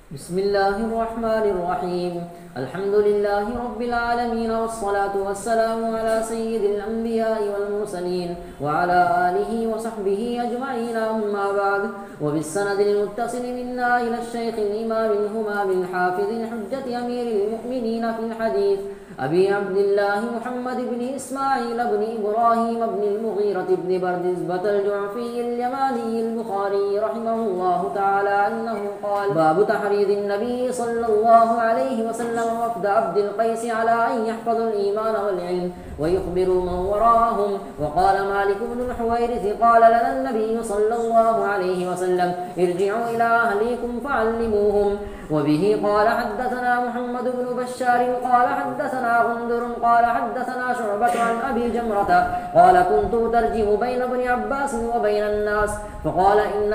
بسم الله الرحمن الرحيم الحمد لله رب العالمين والصلاة والسلام على سيد الأنبياء والمرسلين وعلى آله وصحبه أجمعين أما بعد وبالسند المتصل منا إلى الشيخ الإمام الهمام الحافظ الحجة أمير المؤمنين في الحديث أبي عبد الله محمد بن إسماعيل بن إبراهيم بن المغيرة بن بردزبة الجعفي اليماني البخاري رحمه الله تعالى أنه قال: باب تحريض النبي صلى الله عليه وسلم وفد عبد القيس على أن يحفظوا الإيمان والعلم ويخبروا من وراءهم. وقال مالك بن الحويرث: قال لنا النبي صلى الله عليه وسلم: ارجعوا إلى أهليكم فعلموهم. وبه قال حدثنا محمد بن بشار قال حدثنا غندر قال حدثنا شعبة عن أبي جمرة قال: كنت أترجم بين ابن عباس وبين الناس فقال: إن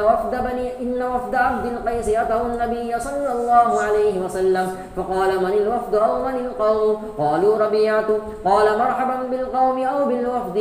وفد عبد القيس أتوا النبي صلى الله عليه وسلم فقال: من الوفد أو من القوم؟ قالوا: ربيعة. قال: مرحبا بالقوم أو بالوفد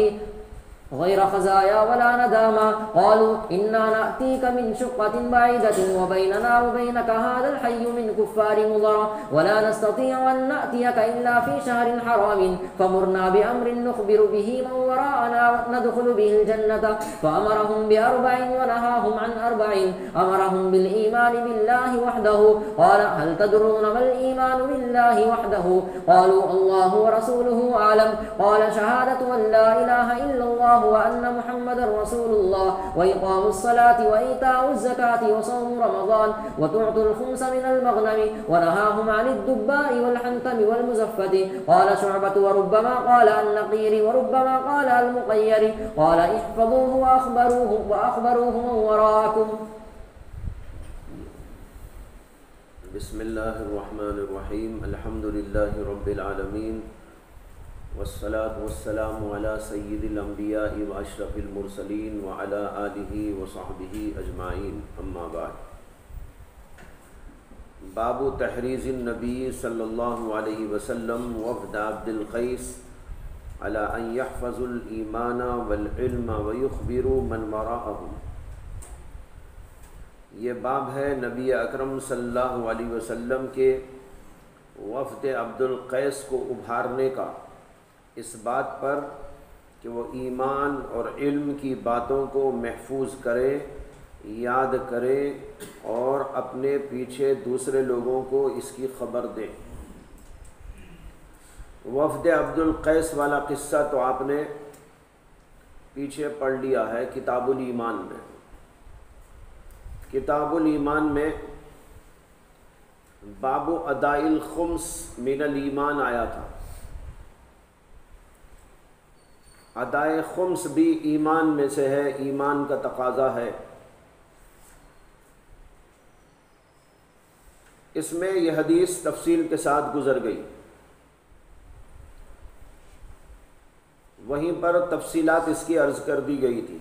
غير خزايا ولا ندامة. قالوا: إنا نأتيك من شقة بعيدة وبيننا وبينك هذا الحي من كفار مضر ولا نستطيع أن نأتيك إلا في شهر حرام فمرنا بأمر نخبر به من وراءنا ندخل به الجنة. فأمرهم ب4 ونهاهم عن 4. أمرهم بالإيمان بالله وحده. قال: هل تدرون ما الإيمان بالله وحده؟ قالوا: الله ورسوله أعلم. قال: شهادة أن لا إله إلا الله وأن محمد رسول الله وإقام الصلاة وإيتاء الزكاة وصوم رمضان وتعطوا الخمس من المغنم. ونهاهم عن الدباء والحنتم والمزفة. قال شعبة: وربما قال النقير وربما قال المقير. قال: احفظوه وأخبروه من وراءكم. بسم الله الرحمن الرحيم الحمد لله رب العالمين والصلاة والسلام على سيد الأنبياء وأشرف المرسلين وعلى آله وصحبه أجمعين أما بعد. باب تحریض النبی صلی اللہ علیہ وسلم وفد عبد القیس على أن يحفظوا الإيمان والعلم ويخبروا من وراءهم. یہ باب ہے نبی اکرم صلی اللہ علیہ وسلم کے وفد عبد القیس کو ابھارنے کا، اس بات پر کہ وہ ایمان اور علم کی باتوں کو محفوظ کرے، یاد کرے اور اپنے پیچھے دوسرے لوگوں کو اس کی خبر دے۔ وفد عبد القیس والا قصہ تو آپ نے پیچھے پڑھ لیا ہے کتاب الایمان میں۔ کتاب الایمان میں باب اداء الخمس من الایمان آیا تھا۔ ادائے خمس بھی ایمان میں سے ہے، ایمان کا تقاضا ہے۔ اس میں یہ حدیث تفصیل کے ساتھ گزر گئی، وہیں پر تفصیلات اس کی عرض کر دی گئی تھی۔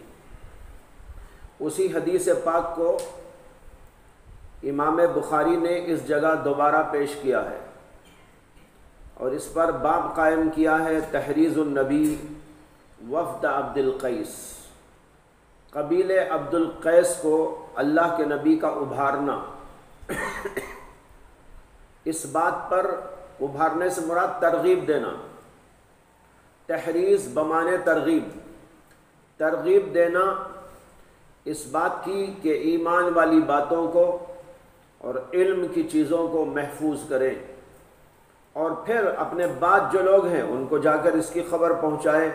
اسی حدیث پاک کو امام بخاری نے اس جگہ دوبارہ پیش کیا ہے اور اس پر باب قائم کیا ہے تحریض النبی وفد عبد القیس، قبیلے عبد القیس کو اللہ کے نبی کا ابھارنا۔ اس بات پر ابھارنے سے مراد ترغیب دینا، تحریض بمانے ترغیب، ترغیب دینا اس بات کی کہ ایمان والی باتوں کو اور علم کی چیزوں کو محفوظ کریں، اور پھر اپنے بعد جو لوگ ہیں ان کو جا کر اس کی خبر پہنچائیں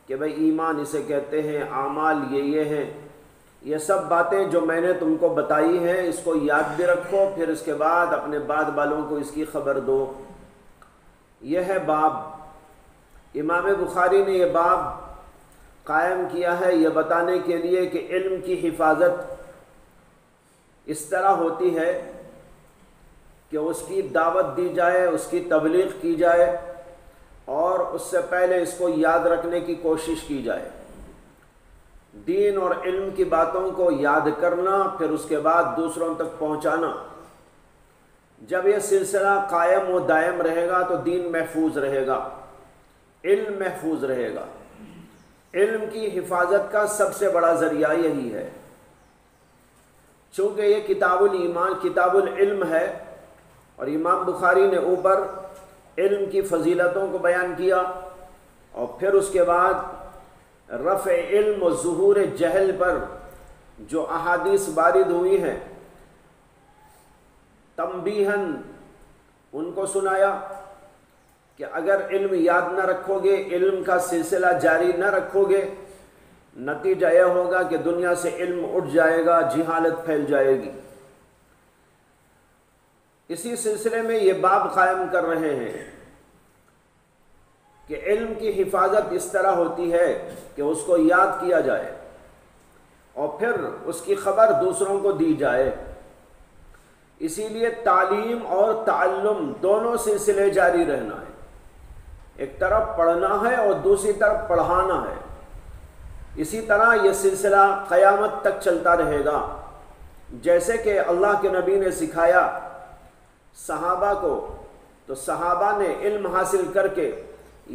کہ بھئی ایمان اسے کہتے ہیں، اعمال یہ ہیں، یہ سب باتیں جو میں نے تم کو بتائی ہیں اس کو یاد بھی رکھو، پھر اس کے بعد اپنے بعد والوں کو اس کی خبر دو۔ یہ ہے باب۔ امام بخاری نے یہ باب قائم کیا ہے یہ بتانے کے لیے کہ علم کی حفاظت اس طرح ہوتی ہے کہ اس کی دعوت دی جائے، اس کی تبلیغ کی جائے اور اس سے پہلے اس کو یاد رکھنے کی کوشش کی جائے۔ دین اور علم کی باتوں کو یاد کرنا، پھر اس کے بعد دوسروں تک پہنچانا۔ جب یہ سلسلہ قائم و دائم رہے گا تو دین محفوظ رہے گا، علم محفوظ رہے گا۔ علم کی حفاظت کا سب سے بڑا ذریعہ یہی ہے۔ چونکہ یہ کتاب الایمان کتاب العلم ہے اور امام بخاری نے اوپر علم کی فضیلتوں کو بیان کیا اور پھر اس کے بعد رفع علم و ظہور جہل پر جو احادیث وارد ہوئی ہیں تنبیہاً ان کو سنایا کہ اگر علم یاد نہ رکھو گے، علم کا سلسلہ جاری نہ رکھو گے، نتیجہ یہ ہوگا کہ دنیا سے علم اٹھ جائے گا، جہالت پھیل جائے گی۔ اسی سلسلے میں یہ باب قائم کر رہے ہیں کہ علم کی حفاظت اس طرح ہوتی ہے کہ اس کو یاد کیا جائے اور پھر اس کی خبر دوسروں کو دی جائے۔ اسی لیے تعلیم اور تعلم دونوں سلسلے جاری رہنا ہے، ایک طرف پڑھنا ہے اور دوسری طرف پڑھانا ہے۔ اسی طرح یہ سلسلہ قیامت تک چلتا رہے گا، جیسے کہ اللہ کے نبی نے سکھایا صحابہ کو، تو صحابہ نے علم حاصل کر کے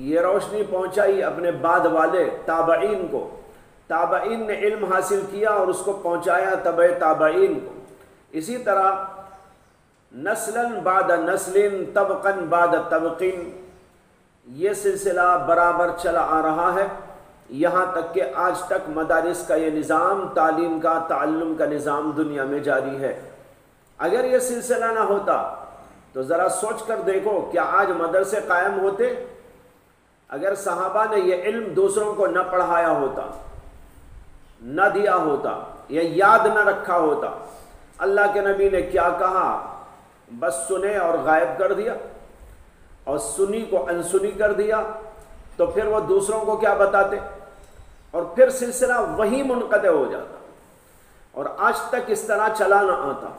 یہ روشنی پہنچائی اپنے بعد والے تابعین کو، تابعین نے علم حاصل کیا اور اس کو پہنچایا تبع تابعین کو۔ اسی طرح نسلاً بعد نسل طبقاً بعد طبقین یہ سلسلہ برابر چلا آ رہا ہے، یہاں تک کہ آج تک مدارس کا یہ نظام، تعلیم کا، تعلم کا نظام دنیا میں جاری ہے۔ اگر یہ سلسلہ نہ ہوتا تو ذرا سوچ کر دیکھو کیا آج مدرسے قائم ہوتے؟ اگر صحابہ نے یہ علم دوسروں کو نہ پڑھایا ہوتا، نہ دیا ہوتا، یا یاد نہ رکھا ہوتا، اللہ کے نبی نے کیا کہا بس سنے اور غائب کر دیا، اور سنی کو انسنی کر دیا، تو پھر وہ دوسروں کو کیا بتاتے، اور پھر سلسلہ وہی منقطع ہو جاتا، اور آج تک اس طرح چلا نہ آتا۔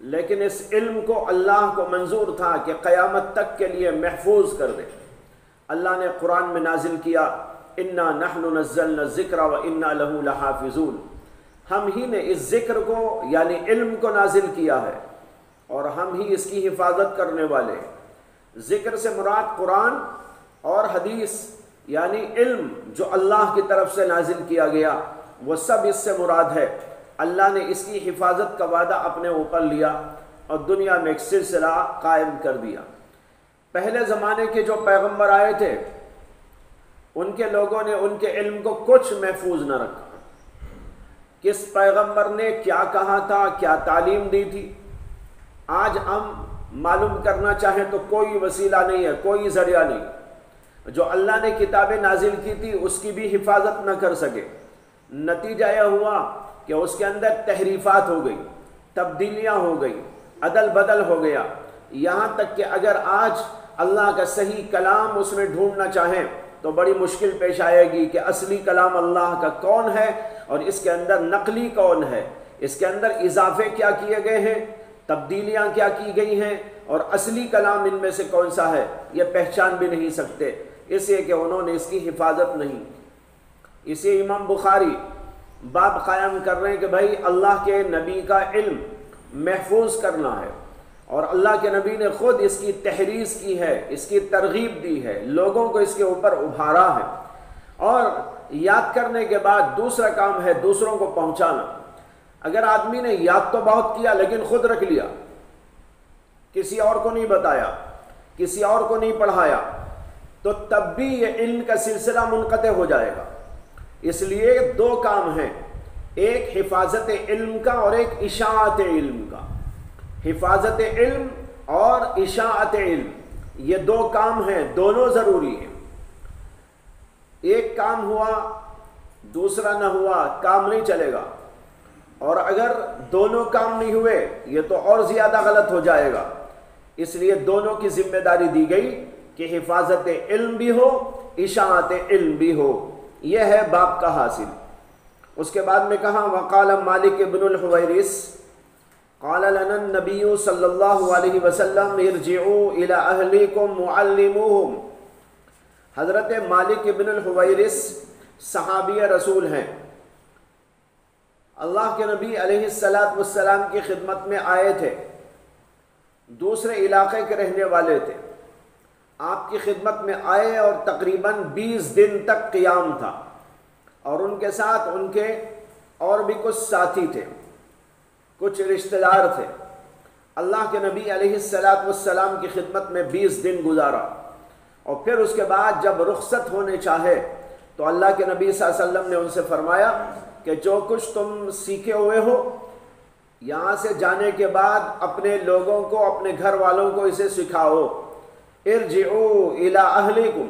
لیکن اس علم کو اللہ کو منظور تھا کہ قیامت تک کے لیے محفوظ کر دے۔ اللہ نے قرآن میں نازل کیا اِنَّا نَحْنُ نَزَّلْنَا الذِّكْرَ وَإِنَّا لَهُ لَحَافِظُونَ، ہم ہی نے اس ذکر کو یعنی علم کو نازل کیا ہے اور ہم ہی اس کی حفاظت کرنے والے ہیں۔ ذکر سے مراد قرآن اور حدیث یعنی علم جو اللہ کی طرف سے نازل کیا گیا وہ سب اس سے مراد ہے۔ اللہ نے اس کی حفاظت کا وعدہ اپنے اوپر لیا اور دنیا میں ایک سلسلہ قائم کر دیا۔ پہلے زمانے کے جو پیغمبر آئے تھے ان کے لوگوں نے ان کے علم کو کچھ محفوظ نہ رکھا، کس پیغمبر نے کیا کہا تھا، کیا تعلیم دی تھی۔ آج ہم معلوم کرنا چاہیں تو کوئی وسیلہ نہیں ہے، کوئی ذریعہ نہیں۔ جو اللہ نے کتابیں نازل کی تھی اس کی بھی حفاظت نہ کر سکے، نتیجہ یہ ہوا کہ اس کے اندر تحریفات ہو گئی، تبدیلیاں ہو گئی، عدل بدل ہو گیا، یہاں تک کہ اگر آج اللہ کا صحیح کلام اس میں ڈھونڈنا چاہیں تو بڑی مشکل پیش آئے گی کہ اصلی کلام اللہ کا کون ہے اور اس کے اندر نقلی کون ہے، اس کے اندر اضافے کیا کیے گئے ہیں، تبدیلیاں کیا کی گئی ہیں، اور اصلی کلام ان میں سے کون سا ہے یہ پہچان بھی نہیں سکتے، اس لیے کہ انہوں نے اس کی حفاظت نہیں۔ اسی امام بخاری باب قائم کر رہے ہیں کہ بھائی اللہ کے نبی کا علم محفوظ کرنا ہے، اور اللہ کے نبی نے خود اس کی تحریض کی ہے، اس کی ترغیب دی ہے، لوگوں کو اس کے اوپر ابھارا ہے۔ اور یاد کرنے کے بعد دوسرا کام ہے دوسروں کو پہنچانا۔ اگر آدمی نے یاد تو بہت کیا لیکن خود رکھ لیا، کسی اور کو نہیں بتایا، کسی اور کو نہیں پڑھایا، تو تب بھی یہ علم کا سلسلہ منقطع ہو جائے گا۔ اس لیے دو کام ہیں، ایک حفاظت علم کا اور ایک اشاعت علم کا۔ حفاظت علم اور اشاعت علم یہ دو کام ہیں، دونوں ضروری ہیں۔ ایک کام ہوا دوسرا نہ ہوا کام نہیں چلے گا، اور اگر دونوں کام نہیں ہوئے یہ تو اور زیادہ غلط ہو جائے گا۔ اس لیے دونوں کی ذمہ داری دی گئی کہ حفاظت علم بھی ہو، اشاعت علم بھی ہو۔ یہ ہے باب کا حاصل۔ اس کے بعد میں کہا وقال مالک ابن الحویرث قال لنا النبی صلی اللہ علیہ وسلم ارجعوا الى اہلیکم معلموہم۔ حضرت مالک ابن الحویرث صحابی رسول ہیں، اللہ کے نبی علیہ السلام کی خدمت میں آئے تھے، دوسرے علاقے کے رہنے والے تھے، آپ کی خدمت میں آئے اور تقریباً 20 دن تک قیام تھا، اور ان کے ساتھ ان کے اور بھی کچھ ساتھی تھے۔ کچھ رشتہ دار تھے، اللہ کے نبی علیہ السلام کی خدمت میں 20 دن گزارا، اور پھر اس کے بعد جب رخصت ہونے چاہے تو اللہ کے نبی صلی اللہ علیہ وسلم نے ان سے فرمایا کہ جو کچھ تم سیکھے ہوئے ہو یہاں سے جانے کے بعد اپنے لوگوں کو، اپنے گھر والوں کو اسے سکھاؤ، ارجعوا الی اہلکم،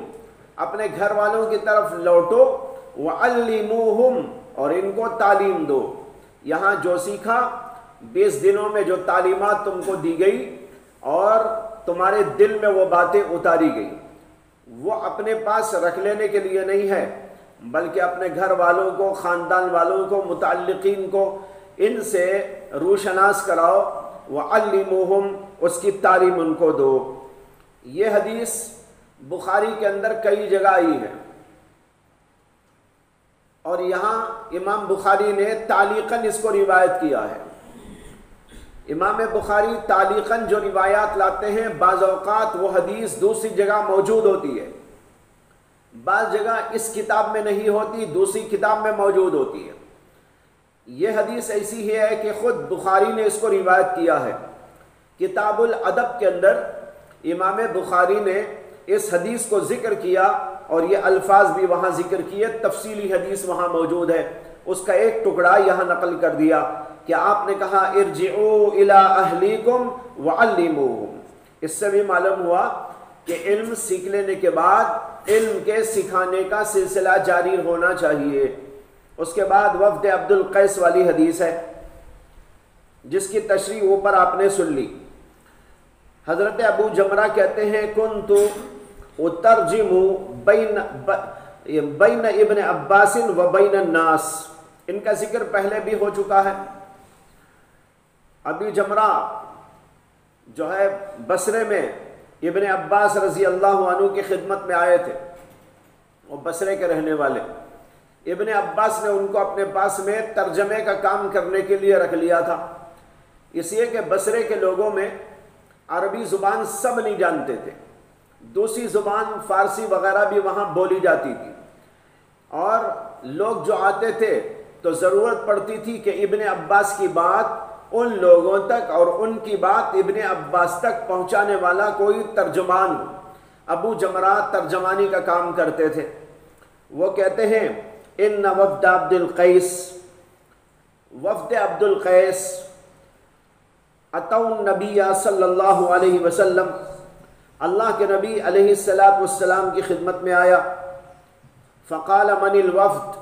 اپنے گھر والوں کی طرف لوٹو، وعلموہم، اور ان کو تعلیم دو۔ یہاں جو سیکھا 20 دنوں میں جو تعلیمات تم کو دی گئی اور تمہارے دل میں وہ باتیں اتاری گئی، وہ اپنے پاس رکھ لینے کے لیے نہیں ہے، بلکہ اپنے گھر والوں کو، خاندان والوں کو، متعلقین کو ان سے روشناس کراؤ، وعلموہم، اس کی تعلیم ان کو دو۔ یہ حدیث بخاری کے اندر کئی جگہ آئی ہے، اور یہاں امام بخاری نے تعلیقاً اس کو روایت کیا ہے۔ امام بخاری تعلیقاً جو روایات لاتے ہیں بعض اوقات وہ حدیث دوسری جگہ موجود ہوتی ہے، بعض جگہ اس کتاب میں نہیں ہوتی، دوسری کتاب میں موجود ہوتی ہے۔ یہ حدیث ایسی ہے کہ خود بخاری نے اس کو روایت کیا ہے۔ کتاب الادب کے اندر امام بخاری نے اس حدیث کو ذکر کیا اور یہ الفاظ بھی وہاں ذکر کیے، تفصیلی حدیث وہاں موجود ہے، اس کا ایک ٹکڑا یہاں نقل کر دیا کہ آپ نے کہا ارجعوا الی اہلیکم وعلموہم۔ اس سے بھی معلوم ہوا کہ علم سیکھ لینے کے بعد علم کے سکھانے کا سلسلہ جاری ہونا چاہیے۔ اس کے بعد وفد عبد القیس والی حدیث ہے جس کی تشریح اوپر آپ نے سن لی۔ حضرت ابو جمرہ کہتے ہیں کنت اترجم بین ابن عباس و بین الناس، ان کا ذکر پہلے بھی ہو چکا ہے۔ ابی جمرہ جو ہے بصرے میں ابن عباس رضی اللہ عنہ کی خدمت میں آئے تھے، وہ بصرے کے رہنے والے۔ ابن عباس نے ان کو اپنے پاس میں ترجمے کا کام کرنے کے لیے رکھ لیا تھا، اس لیے کہ بصرے کے لوگوں میں عربی زبان سب نہیں جانتے تھے، دوسری زبان فارسی وغیرہ بھی وہاں بولی جاتی تھی، اور لوگ جو آتے تھے تو ضرورت پڑتی تھی کہ ابن عباس کی بات ان لوگوں تک اور ان کی بات ابن عباس تک پہنچانے والا کوئی ترجمان ہو۔ ابو جمرہ ترجمانی کا کام کرتے تھے۔ وہ کہتے ہیں ان وفد عبد القیس، وفد عبد القیس اتوا النبی صلی اللہ علیہ وسلم، اللہ کے نبی علیہ السلام کی خدمت میں آیا۔ فقال من الوفد،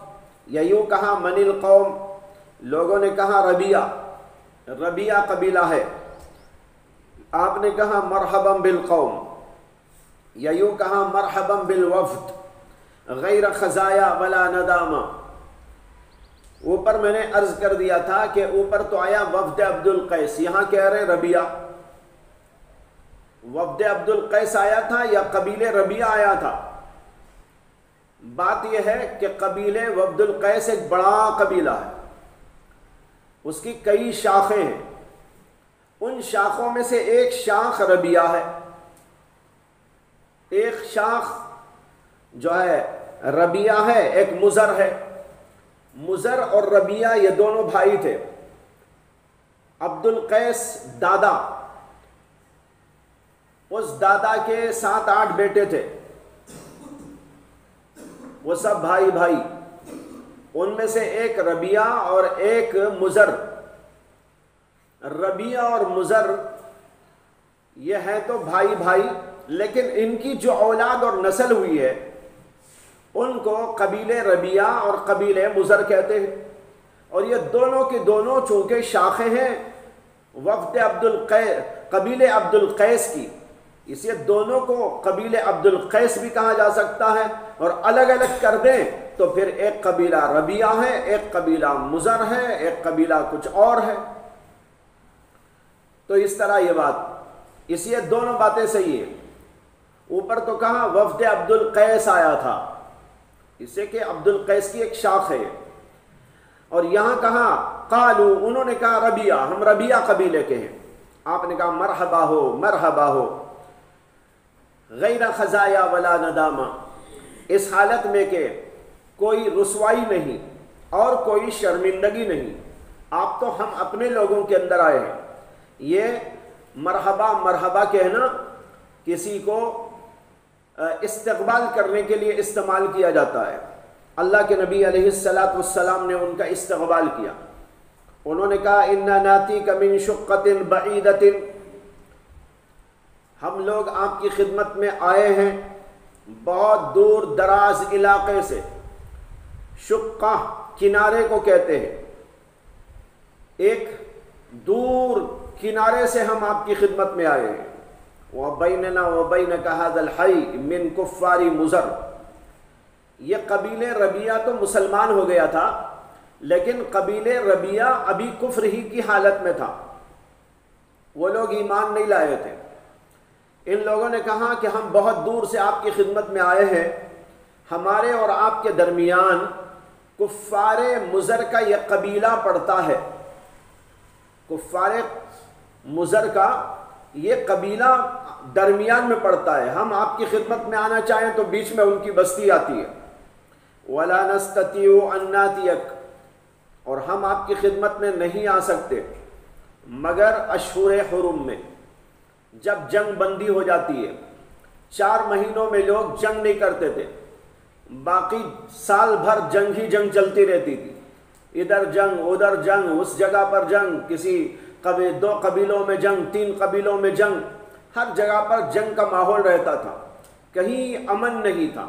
یا یوں کہا من القوم، لوگوں نے کہا ربیہ، ربیہ قبیلہ ہے۔ آپ نے کہا مرحبا بالقوم، یا یوں کہا مرحبا بالوفد غیر خزایا ولا ندامہ۔ اوپر میں نے عرض کر دیا تھا کہ اوپر تو آیا وفد عبد القیس، یہاں کہہ رہے ربیہ۔ وفد عبد القیس آیا تھا یا قبیل ربیہ آیا تھا؟ بات یہ ہے کہ قبیل وفد القیس ایک بڑا قبیلہ ہے، اس کی کئی شاخیں ہیں، ان شاخوں میں سے ایک شاخ ربیہ ہے۔ ایک شاخ جو ہے ربیہ ہے، ایک مزر ہے۔ مزر اور ربیہ یہ دونوں بھائی تھے۔ عبد القیس دادا، اس دادا کے 7-8 بیٹے تھے، وہ سب بھائی بھائی، ان میں سے ایک ربیہ اور ایک مزر۔ ربیہ اور مزر یہ ہے تو بھائی بھائی، لیکن ان کی جو اولاد اور نسل ہوئی ہے ان کو قبیل ربیہ اور قبیل مزر کہتے ہیں، اور یہ دونوں کے دونوں چونکہ شاخیں ہیں وفد عبد القیس، قبیل عبد القیس کی، اس لیے دونوں کو قبیل عبد القیس بھی کہا جا سکتا ہے، اور الگ الگ کر دیں تو پھر ایک قبیلہ ربیہ ہے، ایک قبیلہ مزر ہے، ایک قبیلہ کچھ اور ہے۔ تو اس طرح یہ بات، اس لیے دونوں باتیں صحیح ہیں۔ اوپر تو کہا وفد عبد القیس آیا تھا، اس سے کہ عبد القیس کی ایک شاخ ہے، اور یہاں کہا قالو، انہوں نے کہا ربیہ، ہم ربیہ قبیلے کے ہیں۔ آپ نے کہا مرحبا ہو، مرحبا ہو، غیر خزایا ولا ندامہ، اس حالت میں کہ کوئی رسوائی نہیں اور کوئی شرمندگی نہیں، آپ تو ہم اپنے لوگوں کے اندر آئے ہیں. یہ مرحبا مرحبا کہنا کسی کو استقبال کرنے کے لیے استعمال کیا جاتا ہے. اللہ کے نبی علیہ السلام نے ان کا استقبال کیا. انہوں نے کہا اِنَّا نَأْتِيكَ مِن شُقَّةٍ بَعِيدَةٍ، ہم لوگ آپ کی خدمت میں آئے ہیں بہت دور دراز علاقے سے. شقہ کنارے کو کہتے ہیں، ایک دور کنارے سے ہم آپ کی خدمت میں آئے ہیں. وَبَيْنَنَا وَبَيْنَكَ هَذَا الْحَيِّ مِن كُفَّارِ مُزَرٍ. یہ قبیل ربیہ تو مسلمان ہو گیا تھا، لیکن قبیل ربیہ ابھی کفر ہی کی حالت میں تھا، وہ لوگ ایمان نہیں لائے تھے. ان لوگوں نے کہا کہ ہم بہت دور سے آپ کی خدمت میں آئے ہیں، ہمارے اور آپ کے درمیان کفار مزر کا یہ قبیلہ پڑتا ہے. کفار مزر کا یہ قبیلہ درمیان میں پڑتا ہے. ہم آپ کی خدمت میں آنا چاہیں تو بیچ میں ان کی بستی آتی ہے. وَلَا نَسْتَطِيعُ أَن نَّأْتِيَكَ، اور ہم آپ کی خدمت میں نہیں آ سکتے مگر اشہر حرم میں، جب جنگ بندی ہو جاتی ہے. 4 مہینوں میں لوگ جنگ نہیں کرتے تھے، باقی سال بھر جنگ ہی جنگ چلتی رہتی تھی. ادھر جنگ ادھر جنگ، اس جگہ پر جنگ، کسی 2 قبیلوں میں جنگ، 3 قبیلوں میں جنگ، ہر جگہ پر جنگ کا ماحول رہتا تھا، کہیں امن نہیں تھا.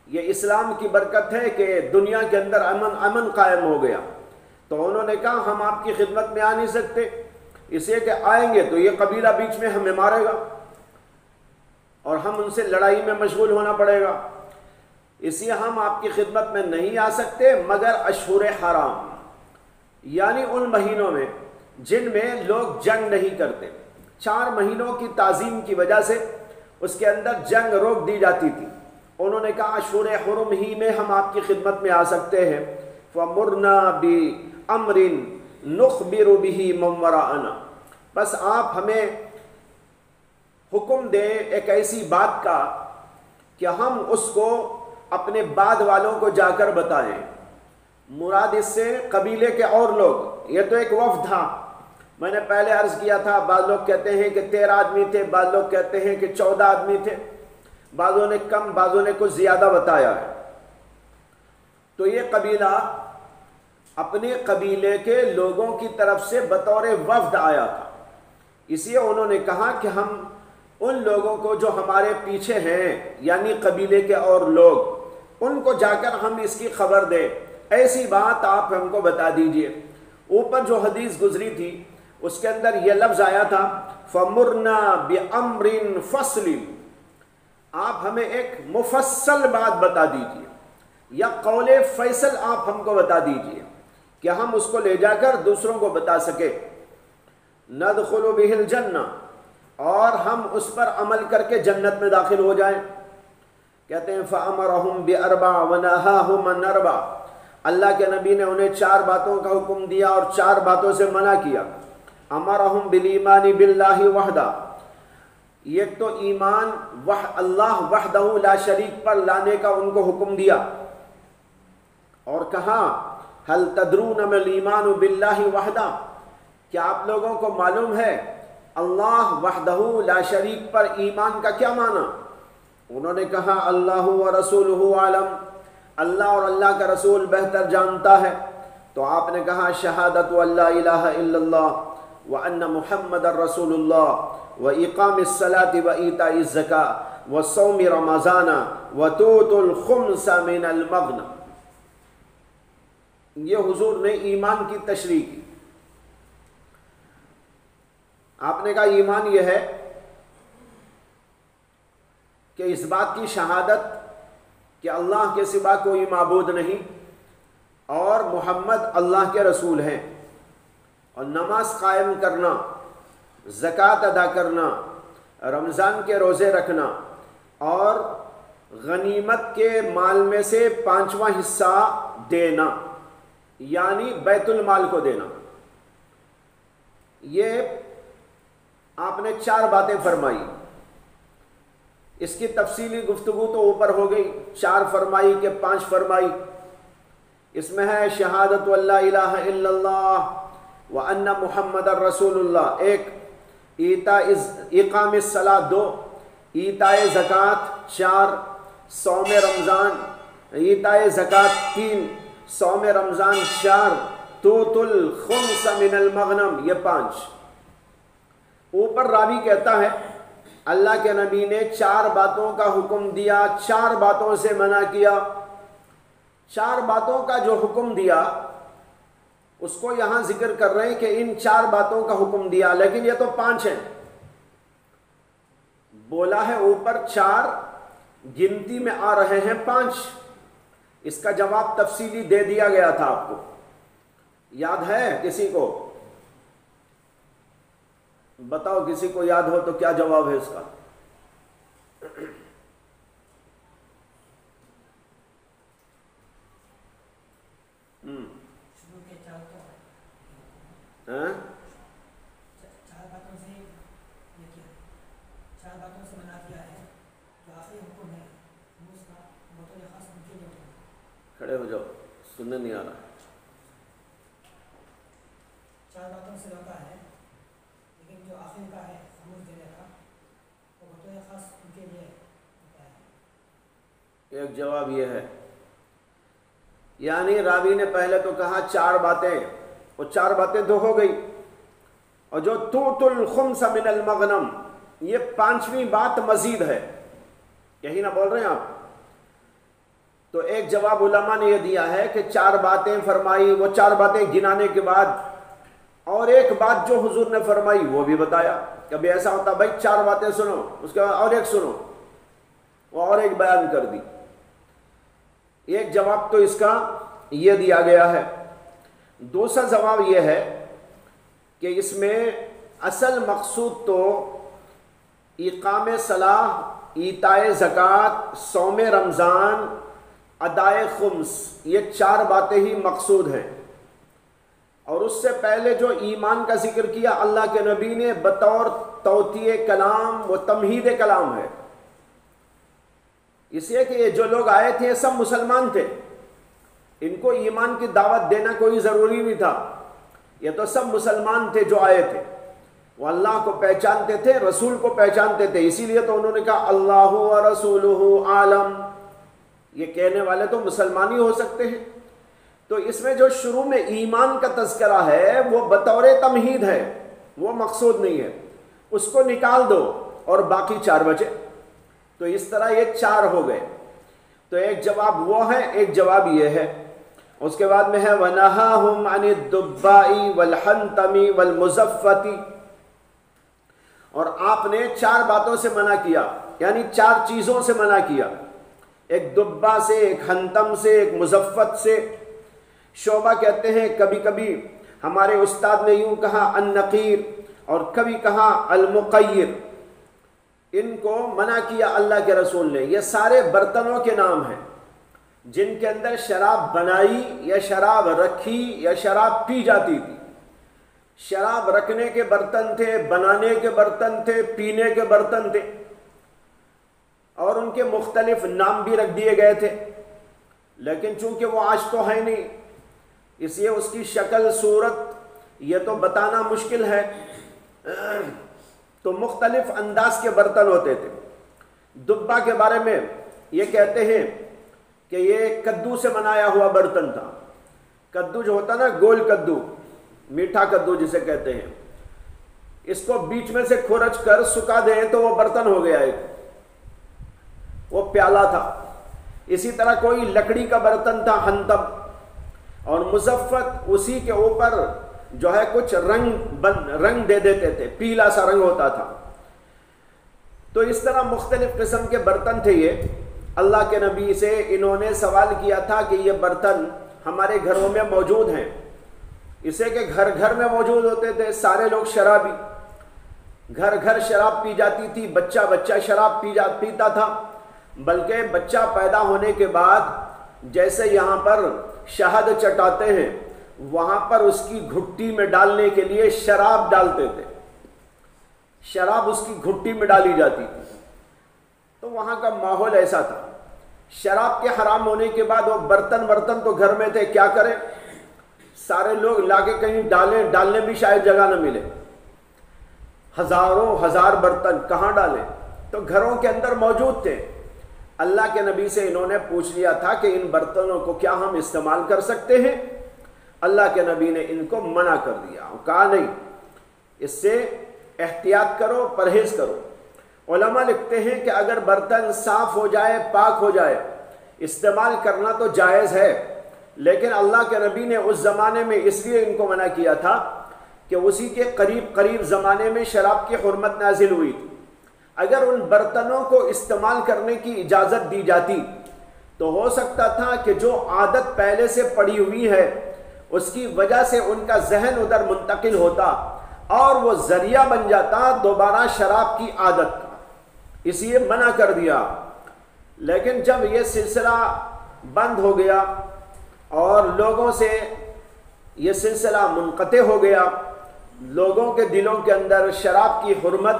یہ اسلام کی برکت ہے کہ دنیا کے اندر امن قائم ہو گیا. تو انہوں نے کہا ہم آپ کی خدمت میں آ نہیں سکتے، اس لیے کہ آئیں گے تو یہ قبیلہ بیچ میں ہمیں مارے گا اور ہم ان سے لڑائی میں مشغول ہونا پڑے گا، اس لیے ہم آپ کی خدمت میں نہیں آ سکتے مگر اشہر حرام، یعنی ان مہینوں میں جن میں لوگ جنگ نہیں کرتے. 4 مہینوں کی تعظیم کی وجہ سے اس کے اندر جنگ روک دی جاتی تھی. انہوں نے کہا اشہر حرم ہی میں ہم آپ کی خدمت میں آ سکتے ہیں. فَمُرْنَا بِأَمْرٍ نُخْبِرُ بِهِ مَنْ وَرَاءَنَا، بس آپ ہمیں حکم دیں ایک ایسی بات کا کہ ہم اس کو اپنے بعد والوں کو جا کر بتائیں. مراد اس سے قبیلے کے اور لوگ، یہ تو ایک وفد تھا. میں نے پہلے عرض کیا تھا بعض لوگ کہتے ہیں کہ 13 آدمی تھے، بعض لوگ کہتے ہیں کہ 14 آدمی تھے، بعضوں نے کم بعضوں نے کچھ زیادہ بتایا ہے. تو یہ قبیلہ اپنے قبیلے کے لوگوں کی طرف سے بطور وفد آیا تھا. اس لیے انہوں نے کہا کہ ہم ان لوگوں کو جو ہمارے پیچھے ہیں یعنی قبیلے کے اور لوگ، ان کو جا کر ہم اس کی خبر دیں، ایسی بات آپ ہم کو بتا دیجئے. اوپر جو حدیث گزری تھی اس کے اندر یہ لفظ آیا تھا فَمُرْنَا بِأَمْرٍ فَصْلٍ، آپ ہمیں ایک مفصل بات بتا دیجئے یا قول فیصل آپ ہم کو بتا دیجئے کہ ہم اس کو لے جا کر دوسروں کو بتا سکے. نَدْخُلُ بِهِ الْجَنَّةِ، اور ہم اس پر عمل کر کے جنت میں داخل ہو جائیں. کہتے ہیں فَأَمَرَهُمْ بِأَرْبَعٍ وَنَهَاهُمْ عَنْ أَرْبَعٍ، اللہ کے نبی نے انہیں 4 باتوں کا حکم دیا اور 4 باتوں سے منع کیا. امرهم بالایمان باللہ وحدہ، ایک تو ایمان اللہ وحدہ لا شریک پر لانے کا ان کو حکم دیا، اور کہا هل تدرون ما الایمان باللہ وحدہ، کیا آپ لوگوں کو معلوم ہے اللہ وحدہ لا شریک پر ایمان کا کیا معنی؟ انہوں نے کہا اللہ ورسولہ عالم، اللہ اور اللہ کا رسول بہتر جانتا ہے. تو آپ نے کہا شہادت ان لا الہ الا اللہ وان محمد رسول اللہ واقام الصلاۃ وایتاء الزکاۃ وصوم رمضان وتؤت الخمس من المغنم. یہ حضور نے ایمان کی تشریح کی. آپ نے کہا ایمان یہ ہے کہ اس بات کی شہادت کہ اللہ کے سوا کوئی معبود نہیں اور محمد اللہ کے رسول ہیں، اور نماز قائم کرنا، زکوٰۃ ادا کرنا، رمضان کے روزے رکھنا، اور غنیمت کے مال میں سے 5واں حصہ دینا، یعنی بیت المال کو دینا. یہ آپ نے 4 باتیں فرمائی. اس کی تفصیلی گفتگو تو اوپر ہو گئی، 4 فرمائی کہ 5 فرمائی. اس میں ہے شہادت ان لا الہ الا اللہ، وَأَنَّ مُحَمَّدَ رَسُولُ اللَّہ ایک، اقام الصلاۃ دو، ایتاء زکوٰۃ چار، صوم رمضان، ایتاء زکوٰۃ تین، صوم رمضان چار، توت الخمس من المغنم یہ پانچ۔ اوپر راوی کہتا ہے اللہ کے نبی نے 4 باتوں کا حکم دیا، 4 باتوں سے منع کیا۔ 4 باتوں کا جو حکم دیا اس کو یہاں ذکر کر رہے ہیں کہ ان 4 باتوں کا حکم دیا، لیکن یہ تو 5 ہیں۔ بولا ہے اوپر 4، گنتی میں آ رہے ہیں 5۔ اس کا جواب تفصیلی دے دیا گیا تھا آپ کو، یاد ہے کسی کو؟ بتاؤ کسی کو یاد ہو تو کیا جواب ہے اس کا؟ کھڑے ہو جاؤ، سننے نہیں آ رہا۔ 4 باتوں سے روکا ہے، لیکن جو آخر کا ہے خموش دینے کا وہ بطور خاص ان کے لیے ہوتا ہے۔ ایک جواب یہ ہے، یعنی راوی نے پہلے تو کہا 4 باتیں، وہ 4 باتیں تو ہو گئی، اور جو توت الخمس من المغنم یہ 5ویں بات مزید ہے، یہی نہ بول رہے ہیں آپ؟ تو ایک جواب علماء نے یہ دیا ہے کہ 4 باتیں فرمائی، وہ 4 باتیں گنانے کے بعد اور ایک بات جو حضور نے فرمائی وہ بھی بتایا۔ کبھی ایسا ہوتا بھائی 4 باتیں سنو، اس کے بعد اور ایک سنو، وہ اور ایک بیان کر دی۔ ایک جواب تو اس کا یہ دیا گیا ہے۔ دوسرا جواب یہ ہے کہ اس میں اصل مقصود تو اقام صلاح، ایتاء زکوٰۃ، صوم رمضان، ادائے خمس، یہ 4 باتیں ہی مقصود ہیں۔ اور اس سے پہلے جو ایمان کا ذکر کیا اللہ کے نبی نے بطور توطیع کلام و تمہید کلام ہے، اس لیے کہ یہ جو لوگ آئے تھے سب مسلمان تھے، ان کو ایمان کی دعوت دینا کوئی ضروری نہیں تھا، یہ تو سب مسلمان تھے جو آئے تھے، وہ اللہ کو پہچانتے تھے، رسول کو پہچانتے تھے، اسی لیے تو انہوں نے کہا اللہ و رسولہ عالم، یہ کہنے والے تو مسلمان ہی ہو سکتے ہیں۔ تو اس میں جو شروع میں ایمان کا تذکرہ ہے وہ بطور تمہید ہے، وہ مقصود نہیں ہے، اس کو نکال دو اور باقی 4 بچے۔ تو اس طرح یہ 4 ہو گئے۔ تو ایک جواب وہ ہے، ایک جواب یہ ہے۔ اس کے بعد میں ہے وَنَهَاهُمْ عَنِ الدُّبَّاءِ وَالْحَنْتَمِ وَالْمُزَفَّةِ، اور آپ نے 4 باتوں سے منع کیا، یعنی 4 چیزوں سے منع کیا، ایک دبا سے، ایک حنتم سے، ایک مزفت سے۔ شعبہ کہتے ہیں کبھی کبھی ہمارے استاد نے یوں کہا النقیر، اور کبھی کہا المقیر، ان کو منع کیا اللہ کے رسول نے۔ یہ سارے برتنوں کے نام ہیں جن کے اندر شراب بنائی یا شراب رکھی یا شراب پی جاتی تھی۔ شراب رکھنے کے برتن تھے، بنانے کے برتن تھے، پینے کے برتن تھے، اور ان کے مختلف نام بھی رکھ دیے گئے تھے، لیکن چونکہ وہ آج تو ہے نہیں، اس لیے اس کی شکل صورت یہ تو بتانا مشکل ہے، تو مختلف انداز کے برتن ہوتے تھے۔ دبا کے بارے میں یہ کہتے ہیں کہ یہ کدو سے بنایا ہوا برتن تھا۔ کدو جو ہوتا نا، گول کدو، میٹھا کدو جسے کہتے ہیں، اس کو بیچ میں سے کھرچ کر سکھا دیں تو وہ برتن ہو گیا، ایک وہ پیالہ تھا۔ اسی طرح کوئی لکڑی کا برتن تھا حنتم، اور مزفت اسی کے اوپر جو ہے کچھ رنگ دے دیتے تھے، پیلا سا رنگ ہوتا تھا۔ تو اس طرح مختلف قسم کے برتن تھے یہ۔ اللہ کے نبی سے انہوں نے سوال کیا تھا کہ یہ برتن ہمارے گھروں میں موجود ہیں، اسے کہ گھر گھر میں موجود ہوتے تھے، سارے لوگ شرابی، گھر گھر شراب پی جاتی تھی، بچہ بچہ شراب پیتا تھا، بلکہ بچہ پیدا ہونے کے بعد جیسے یہاں پر شہد چٹاتے ہیں، وہاں پر اس کی گھٹی میں ڈالنے کے لیے شراب ڈالتے تھے، شراب اس کی گھٹی میں ڈالی جاتی تھی۔ تو وہاں کا ماحول ایسا تھا۔ شراب کے حرام ہونے کے بعد وہ برتن تو گھر میں تھے، کیا کریں؟ سارے لوگ لا کے کہیں ڈالنے بھی شاید جگہ نہ ملے، ہزاروں ہزار برتن کہاں ڈالیں؟ تو گھروں کے اندر موجود تھے۔ اللہ کے نبی سے انہوں نے پوچھ لیا تھا کہ ان برتنوں کو کیا ہم استعمال کر سکتے ہیں؟ اللہ کے نبی نے ان کو منع کر دیا، کہا نہیں، اس سے احتیاط کرو، پرہیز کرو۔ علماء لکھتے ہیں کہ اگر برتن صاف ہو جائے، پاک ہو جائے، استعمال کرنا تو جائز ہے، لیکن اللہ کے نبی نے اس زمانے میں اس لیے ان کو منع کیا تھا کہ اسی کے قریب زمانے میں شراب کی حرمت نازل ہوئی تھی۔ اگر ان برتنوں کو استعمال کرنے کی اجازت دی جاتی تو ہو سکتا تھا کہ جو عادت پہلے سے پڑی ہوئی ہے اس کی وجہ سے ان کا ذہن ادھر منتقل ہوتا اور وہ ذریعہ بن جاتا دوبارہ شراب کی عادت کا، اس لیے منع کر دیا۔ لیکن جب یہ سلسلہ بند ہو گیا اور لوگوں سے یہ سلسلہ منقطع ہو گیا، لوگوں کے دلوں کے اندر شراب کی حرمت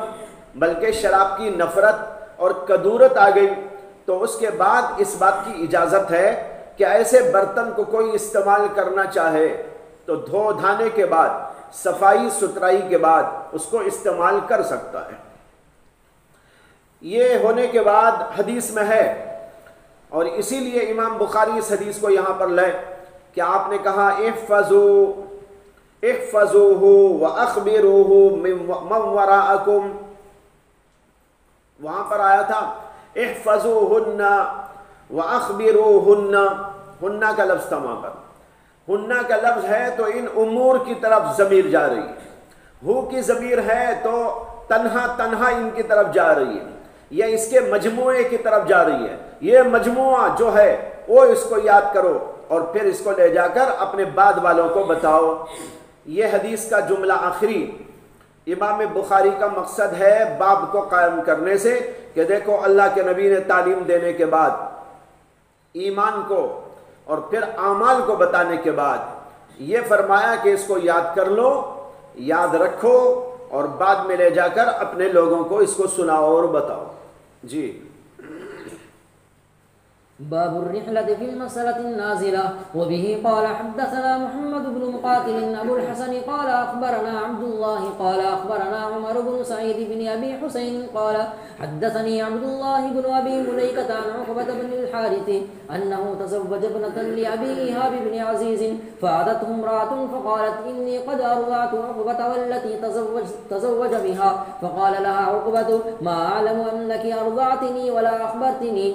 بلکہ شراب کی نفرت اور کدورت آ گئی، تو اس کے بعد اس بات کی اجازت ہے کہ ایسے برتن کو کوئی استعمال کرنا چاہے تو دھو دھانے کے بعد، صفائی ستھرائی کے بعد اس کو استعمال کر سکتا ہے۔ یہ ہونے کے بعد حدیث میں ہے، اور اسی لیے امام بخاری اس حدیث کو یہاں پر لائے کہ آپ نے کہا احفظوہ واخبروہ من وراءکم، وہاں پر آیا تھا احفظوہن واخبروہن، ہنہ کا لفظ تھا وہاں پر، ہنہ کا لفظ ہے تو ان امور کی طرف ضمیر جا رہی ہے، ہو کی ضمیر ہے تو تنہا ان کی طرف جا رہی ہے، یا اس کے مجموعے کی طرف جا رہی ہے۔ یہ مجموعہ جو ہے وہ اس کو یاد کرو اور پھر اس کو لے جا کر اپنے بعد والوں کو بتاؤ۔ یہ حدیث کا جملہ آخری امام بخاری کا مقصد ہے باب کو قائم کرنے سے کہ دیکھو اللہ کے نبی نے تعلیم دینے کے بعد ایمان کو اور پھر اعمال کو بتانے کے بعد یہ فرمایا کہ اس کو یاد کر لو، یاد رکھو اور بعد میں لے جا کر اپنے لوگوں کو اس کو سناؤ اور بتاؤ۔ جی باب الرحلة في المسألة النازلة. وبه قال حدثنا محمد بن مقاتل أبو الحسن قال أخبرنا عبد الله قال أخبرنا عمر بن سعيد بن أبي حسين قال حدثني عبد الله بن أبي مليكة عن عقبة بن الحارث أنه تزوج ابنة لأبي إيهاب بن عزيز فأتته امرأة فقالت إني قد أرضعت عقبة والتي تزوج بها فقال لها عقبة ما أعلم أنك أرضعتني ولا أخبرتني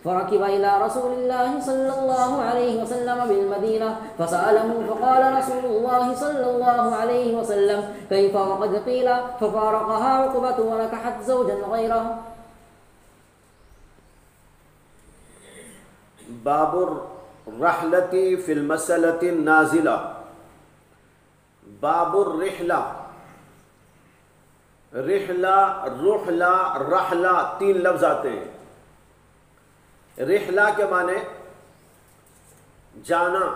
فركب إلى رسول الله صلى الله عليه وسلم بالمدينة فسأله فقال رسول الله صلى الله عليه وسلم كيف وقد قيل ففارقها عقبة ونكحت زوجا غيره. باب الرحلة في المسألة النازلة. باب الرحلة، رحلہ، رحلہ، رحلہ تین لفظ آتے ہیں۔ رحلہ کے معنی جانا،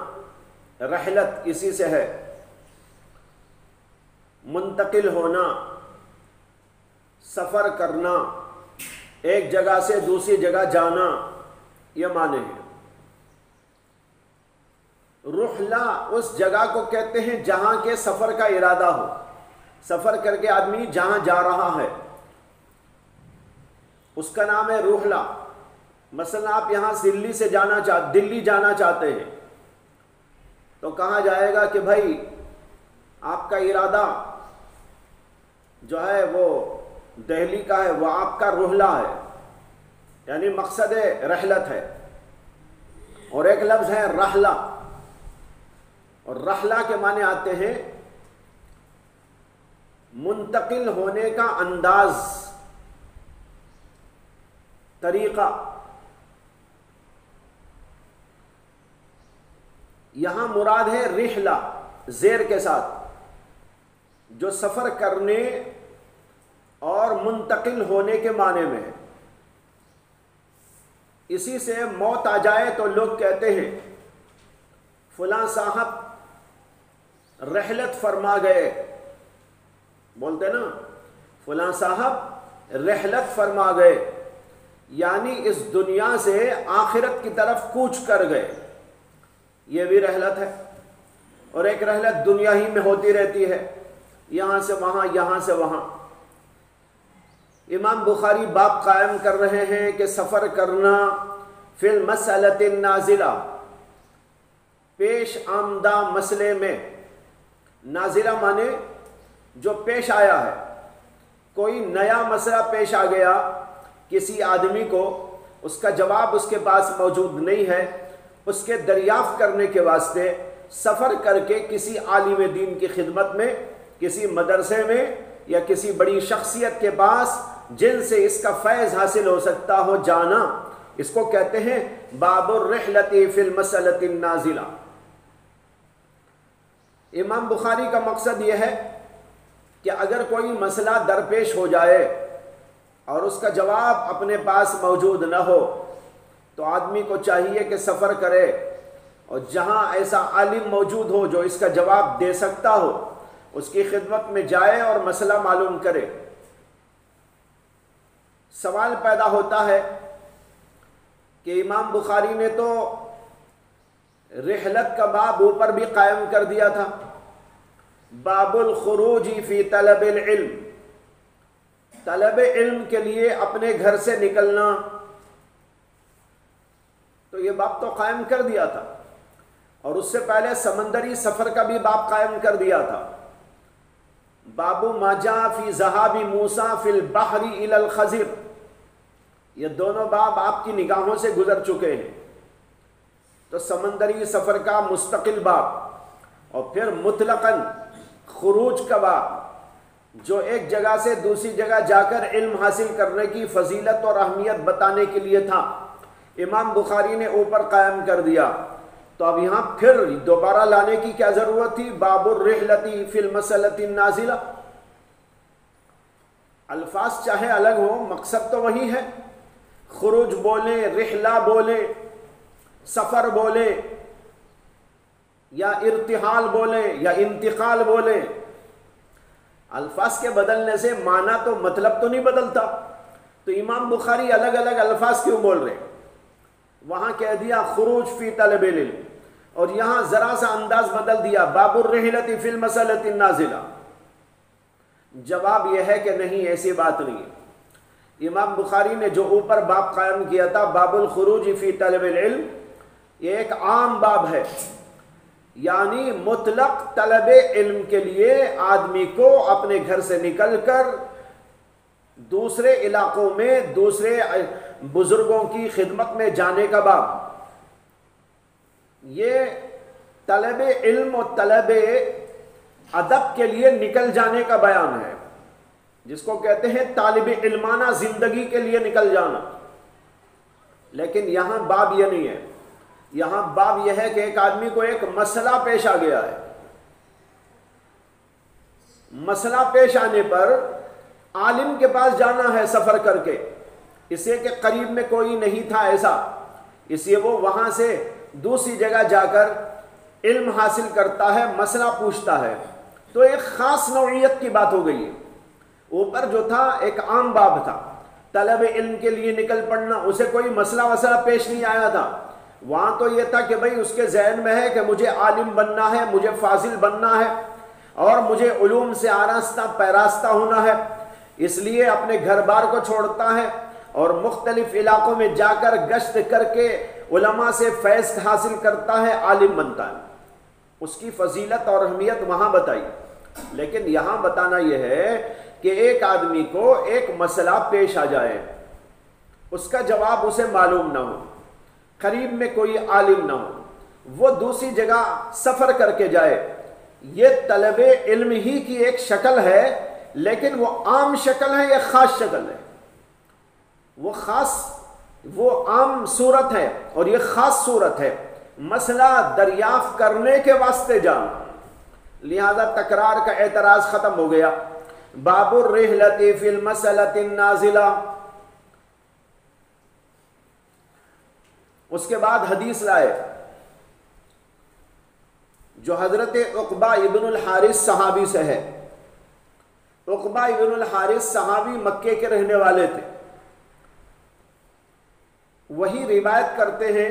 رحلت اسی سے ہے، منتقل ہونا، سفر کرنا، ایک جگہ سے دوسری جگہ جانا، یہ معنی ہے۔ رحلہ اس جگہ کو کہتے ہیں جہاں کے سفر کا ارادہ ہو، سفر کر کے آدمی جہاں جا رہا ہے اس کا نام ہے رحلہ۔ مثلا آپ یہاں دلی جانا چاہتے ہیں تو کہاں جائے گا کہ بھائی آپ کا ارادہ جو ہے وہ دہلی کا ہے، وہ آپ کا رحلہ ہے، یعنی مقصد رحلت ہے۔ اور ایک لفظ ہے رحلہ، اور رحلہ کے معنی آتے ہیں منتقل ہونے کا انداز، طریقہ۔ یہاں مراد ہے رحلہ زیر کے ساتھ، جو سفر کرنے اور منتقل ہونے کے معنی میں ہے۔ اسی سے موت آ جائے تو لوگ کہتے ہیں فلاں صاحب رحلت فرما گئے، بولتے نا فلاں صاحب رحلت فرما گئے، یعنی اس دنیا سے آخرت کی طرف کوچ کر گئے، یہ بھی رحلت ہے۔ اور ایک رحلت دنیا ہی میں ہوتی رہتی ہے، یہاں سے وہاں یہاں سے وہاں۔ امام بخاری باب قائم کر رہے ہیں کہ سفر کرنا فی المسألۃ النازلہ، پیش آمدہ مسئلے میں، نازلہ مانے جو پیش آیا ہے، کوئی نیا مسئلہ پیش آ گیا کسی آدمی کو، اس کا جواب اس کے پاس موجود نہیں ہے، اس کے دریافت کرنے کے واسطے سفر کر کے کسی عالم دین کی خدمت میں، کسی مدرسے میں یا کسی بڑی شخصیت کے پاس جن سے اس کا فیض حاصل ہو سکتا ہو جانا، اس کو کہتے ہیں باب الرحلۃ فی المسألۃ النازلہ۔ امام بخاری کا مقصد یہ ہے کہ اگر کوئی مسئلہ درپیش ہو جائے اور اس کا جواب اپنے پاس موجود نہ ہو تو آدمی کو چاہیے کہ سفر کرے اور جہاں ایسا عالم موجود ہو جو اس کا جواب دے سکتا ہو، اس کی خدمت میں جائے اور مسئلہ معلوم کرے۔ سوال پیدا ہوتا ہے کہ امام بخاری نے تو رحلت کا باب اوپر بھی قائم کر دیا تھا، باب الخروج فی طلب العلم، طلب علم کے لیے اپنے گھر سے نکلنا، تو یہ باب تو قائم کر دیا تھا، اور اس سے پہلے سمندری سفر کا بھی باب قائم کر دیا تھا، باب ما جاء فی ذہاب موسیٰ فی البحر الی الخضر۔ یہ دونوں باب آپ کی نگاہوں سے گزر چکے ہیں، تو سمندری سفر کا مستقل باب، اور پھر مطلقاً خروج کا باب جو ایک جگہ سے دوسری جگہ جا کر علم حاصل کرنے کی فضیلت اور اہمیت بتانے کے لیے تھا، امام بخاری نے اوپر قائم کر دیا۔ تو اب یہاں پھر دوبارہ لانے کی کیا ضرورت تھی؟ باب الرحلۃ فی المسألۃ النازلہ۔ الفاظ چاہے الگ ہوں، مقصد تو وہی ہے، خروج بولیں، رحلہ بولیں، سفر بولیں، یا ارتحال بولیں یا انتقال بولیں، الفاظ کے بدلنے سے معنی تو مطلب تو نہیں بدلتا۔ تو امام بخاری الگ الگ الفاظ کیوں بول رہے ہیں؟ وہاں کہہ دیا خروج فی طلب العلم، اور یہاں ذرا سا انداز بدل دیا باب الرحلۃ فی المسألۃ النازلہ۔ جواب یہ ہے کہ نہیں، ایسی بات نہیں ہے۔ امام بخاری نے جو اوپر باب قائم کیا تھا باب الخروج فی طلب العلم، یہ ایک عام باب ہے، یعنی مطلق طلب علم کے لیے آدمی کو اپنے گھر سے نکل کر دوسرے علاقوں میں دوسرے بزرگوں کی خدمت میں جانے کا باب۔ یہ طلب علم اور طلب ادب کے لیے نکل جانے کا بیان ہے، جس کو کہتے ہیں طالب علمانہ زندگی کے لیے نکل جانا۔ لیکن یہاں باب یہ نہیں ہے، یہاں باب یہ ہے کہ ایک آدمی کو ایک مسئلہ پیش آ گیا ہے، مسئلہ پیش آنے پر عالم کے پاس جانا ہے سفر کر کے، اس لیے کہ قریب میں کوئی نہیں تھا ایسا، اس لیے وہ وہاں سے دوسری جگہ جا کر علم حاصل کرتا ہے، مسئلہ پوچھتا ہے۔ تو ایک خاص نوعیت کی بات ہو گئی ہے۔ اوپر جو تھا ایک عام باب تھا، طلب علم کے لیے نکل پڑنا، اسے کوئی مسئلہ پیش نہیں آیا تھا۔ وہاں تو یہ تھا کہ بھئی اس کے ذہن میں ہے کہ مجھے عالم بننا ہے، مجھے فاضل بننا ہے، اور مجھے علوم سے آراستہ پیراستہ ہونا ہے، اس لیے اپنے گھر بار کو چھوڑتا ہے اور مختلف علاقوں میں جا کر گشت کر کے علماء سے فیض حاصل کرتا ہے، عالم بنتا ہے۔ اس کی فضیلت اور اہمیت وہاں بتائی، لیکن یہاں بتانا یہ ہے کہ ایک آدمی کو ایک مسئلہ پیش آ جائے، اس کا جواب اسے معلوم نہ ہو، قریب میں کوئی عالم نہ ہو، وہ دوسری جگہ سفر کر کے جائے، یہ طلب علم ہی کی ایک شکل ہے، لیکن وہ عام شکل ہے یا خاص شکل ہے؟ وہ عام صورت ہے اور یہ خاص صورت ہے، مسئلہ دریافت کرنے کے واسطے جانا۔ لہذا تکرار کا اعتراض ختم ہو گیا۔ باب الرحلۃ فی المسألۃ النازلہ۔ اس کے بعد حدیث لائے جو حضرت عقبہ ابن الحارث صحابی سے ہے۔ عقبہ ابن الحارث صحابی مکے کے رہنے والے تھے، وہی روایت کرتے ہیں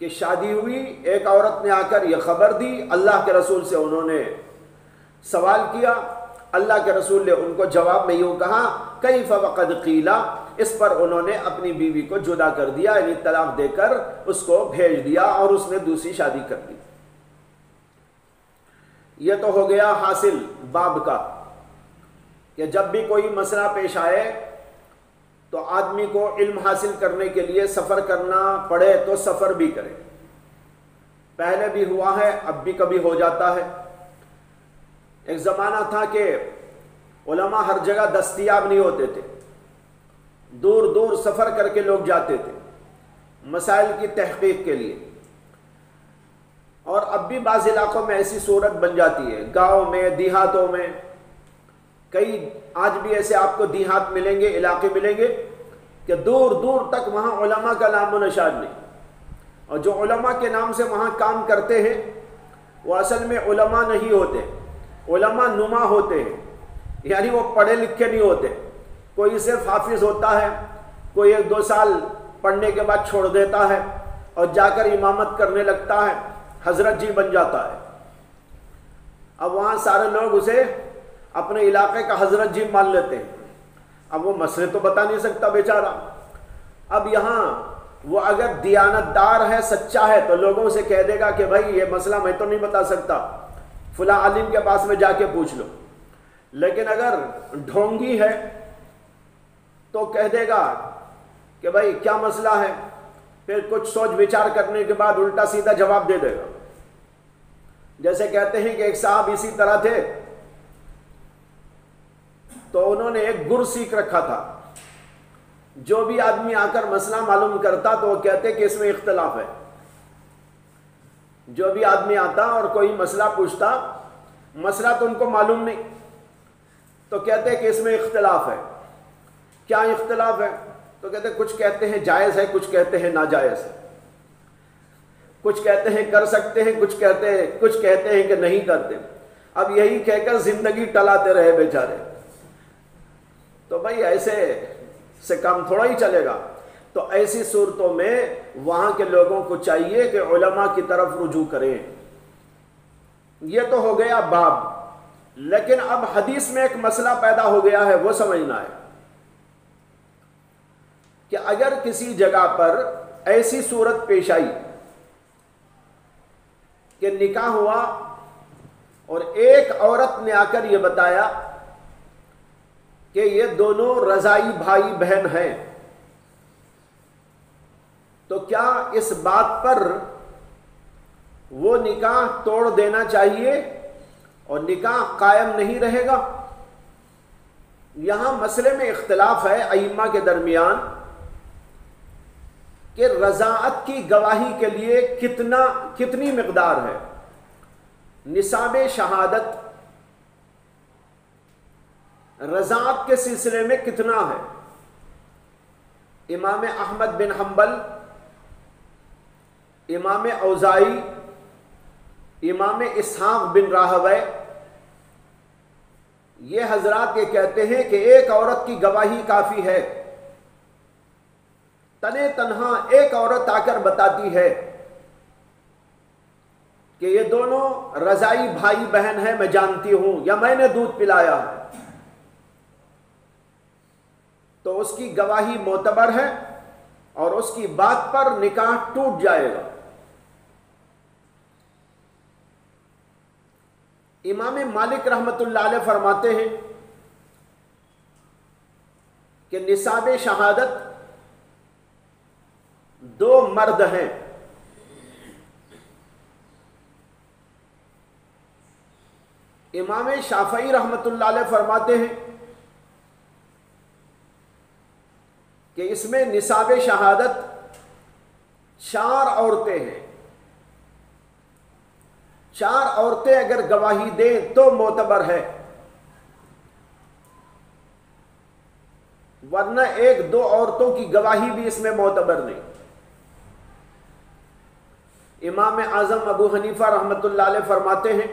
کہ شادی ہوئی، ایک عورت نے آ کر یہ خبر دی، اللہ کے رسول سے انہوں نے سوال کیا، اللہ کے رسول نے ان کو جواب میں یوں کہا کیف وقد قیلا، اس پر انہوں نے اپنی بیوی کو جدا کر دیا، یعنی طلاق دے کر اس کو بھیج دیا اور اس نے دوسری شادی کر دی۔ یہ تو ہو گیا حاصل باب کا کہ جب بھی کوئی مسئلہ پیش آئے تو آدمی کو علم حاصل کرنے کے لیے سفر کرنا پڑے تو سفر بھی کرے۔ پہلے بھی ہوا ہے، اب بھی کبھی ہو جاتا ہے۔ ایک زمانہ تھا کہ علماء ہر جگہ دستیاب نہیں ہوتے تھے، دور دور سفر کر کے لوگ جاتے تھے مسائل کی تحقیق کے لیے، اور اب بھی بعض علاقوں میں ایسی صورت بن جاتی ہے، گاؤں میں، دیہاتوں میں، کئی آج بھی ایسے آپ کو دیہات ملیں گے، علاقے ملیں گے کہ دور دور تک وہاں علماء کا نام و نشان نہیں، اور جو علماء کے نام سے وہاں کام کرتے ہیں وہ اصل میں علماء نہیں ہوتے، علماء نما ہوتے ہیں، یعنی وہ پڑھے لکھے نہیں ہوتے۔ کوئی صرف حافظ ہوتا ہے، کوئی 1-2 سال پڑھنے کے بعد چھوڑ دیتا ہے اور جا کر امامت کرنے لگتا ہے، حضرت جی بن جاتا ہے۔ اب وہاں سارے لوگ اسے اپنے علاقے کا حضرت جی مان لیتے ہیں، اب وہ مسئلے تو بتا نہیں سکتا بیچارہ۔ اب یہاں وہ اگر دیانت دار ہے، سچا ہے، تو لوگوں سے کہہ دے گا کہ بھائی یہ مسئلہ میں تو نہیں بتا سکتا، فلاں عالم کے پاس میں جا کے پوچھ لو۔ لیکن اگر ڈھونگی ہے تو کہہ دے گا کہ بھائی کیا مسئلہ ہے، پھر کچھ سوچ وچار کرنے کے بعد الٹا سیدھا جواب دے دے گا۔ جیسے کہتے ہیں کہ ایک صاحب اسی طرح تھے، تو انہوں نے ایک گر سیکھ رکھا تھا، جو بھی آدمی آ کر مسئلہ معلوم کرتا تو وہ کہتے کہ اس میں اختلاف ہے۔ جو بھی آدمی آتا اور کوئی مسئلہ پوچھتا، مسئلہ تو ان کو معلوم نہیں، تو کہتے کہ اس میں اختلاف ہے۔ کیا اختلاف ہے؟ تو کہتے کچھ کہتے ہیں جائز ہے، کچھ کہتے ہیں ناجائز ہے، کچھ کہتے ہیں کر سکتے ہیں، کچھ کہتے ہیں کہ نہیں کرتے۔ اب یہی کہہ کر زندگی ٹلاتے رہے بیچارے۔ تو بھائی ایسے سے کام تھوڑا ہی چلے گا۔ تو ایسی صورتوں میں وہاں کے لوگوں کو چاہیے کہ علماء کی طرف رجوع کریں۔ یہ تو ہو گیا باب، لیکن اب حدیث میں ایک مسئلہ پیدا ہو گیا ہے، وہ سمجھنا ہے کہ اگر کسی جگہ پر ایسی صورت پیش آئی کہ نکاح ہوا اور ایک عورت نے آ کر یہ بتایا کہ یہ دونوں رضائی بھائی بہن ہیں، تو کیا اس بات پر وہ نکاح توڑ دینا چاہیے اور نکاح قائم نہیں رہے گا؟ یہاں مسئلے میں اختلاف ہے ائمہ کے درمیان کہ رضاعت کی گواہی کے لیے کتنی مقدار ہے، نصاب شہادت رضاعت کے سلسلے میں کتنا ہے؟ امام احمد بن حنبل، امام اوزائی، امام اسحاق بن راہوے، یہ حضرات یہ کہتے ہیں کہ ایک عورت کی گواہی کافی ہے۔ تنے تنہا ایک عورت آ کر بتاتی ہے کہ یہ دونوں رضائی بھائی بہن ہیں، میں جانتی ہوں، یا میں نے دودھ پلایا ہے، تو اس کی گواہی معتبر ہے اور اس کی بات پر نکاح ٹوٹ جائے گا۔ امام مالک رحمت اللہ علیہ فرماتے ہیں کہ نصاب شہادت 2 مرد ہیں، امام شافعی رحمت اللہ علیہ فرماتے ہیں کہ اس میں نصاب شہادت 4 عورتیں ہیں، 4 عورتیں اگر گواہی دیں تو معتبر ہے، ورنہ 1-2 عورتوں کی گواہی بھی اس میں معتبر نہیں۔ امام اعظم ابو حنیفہ رحمت اللہ علیہ فرماتے ہیں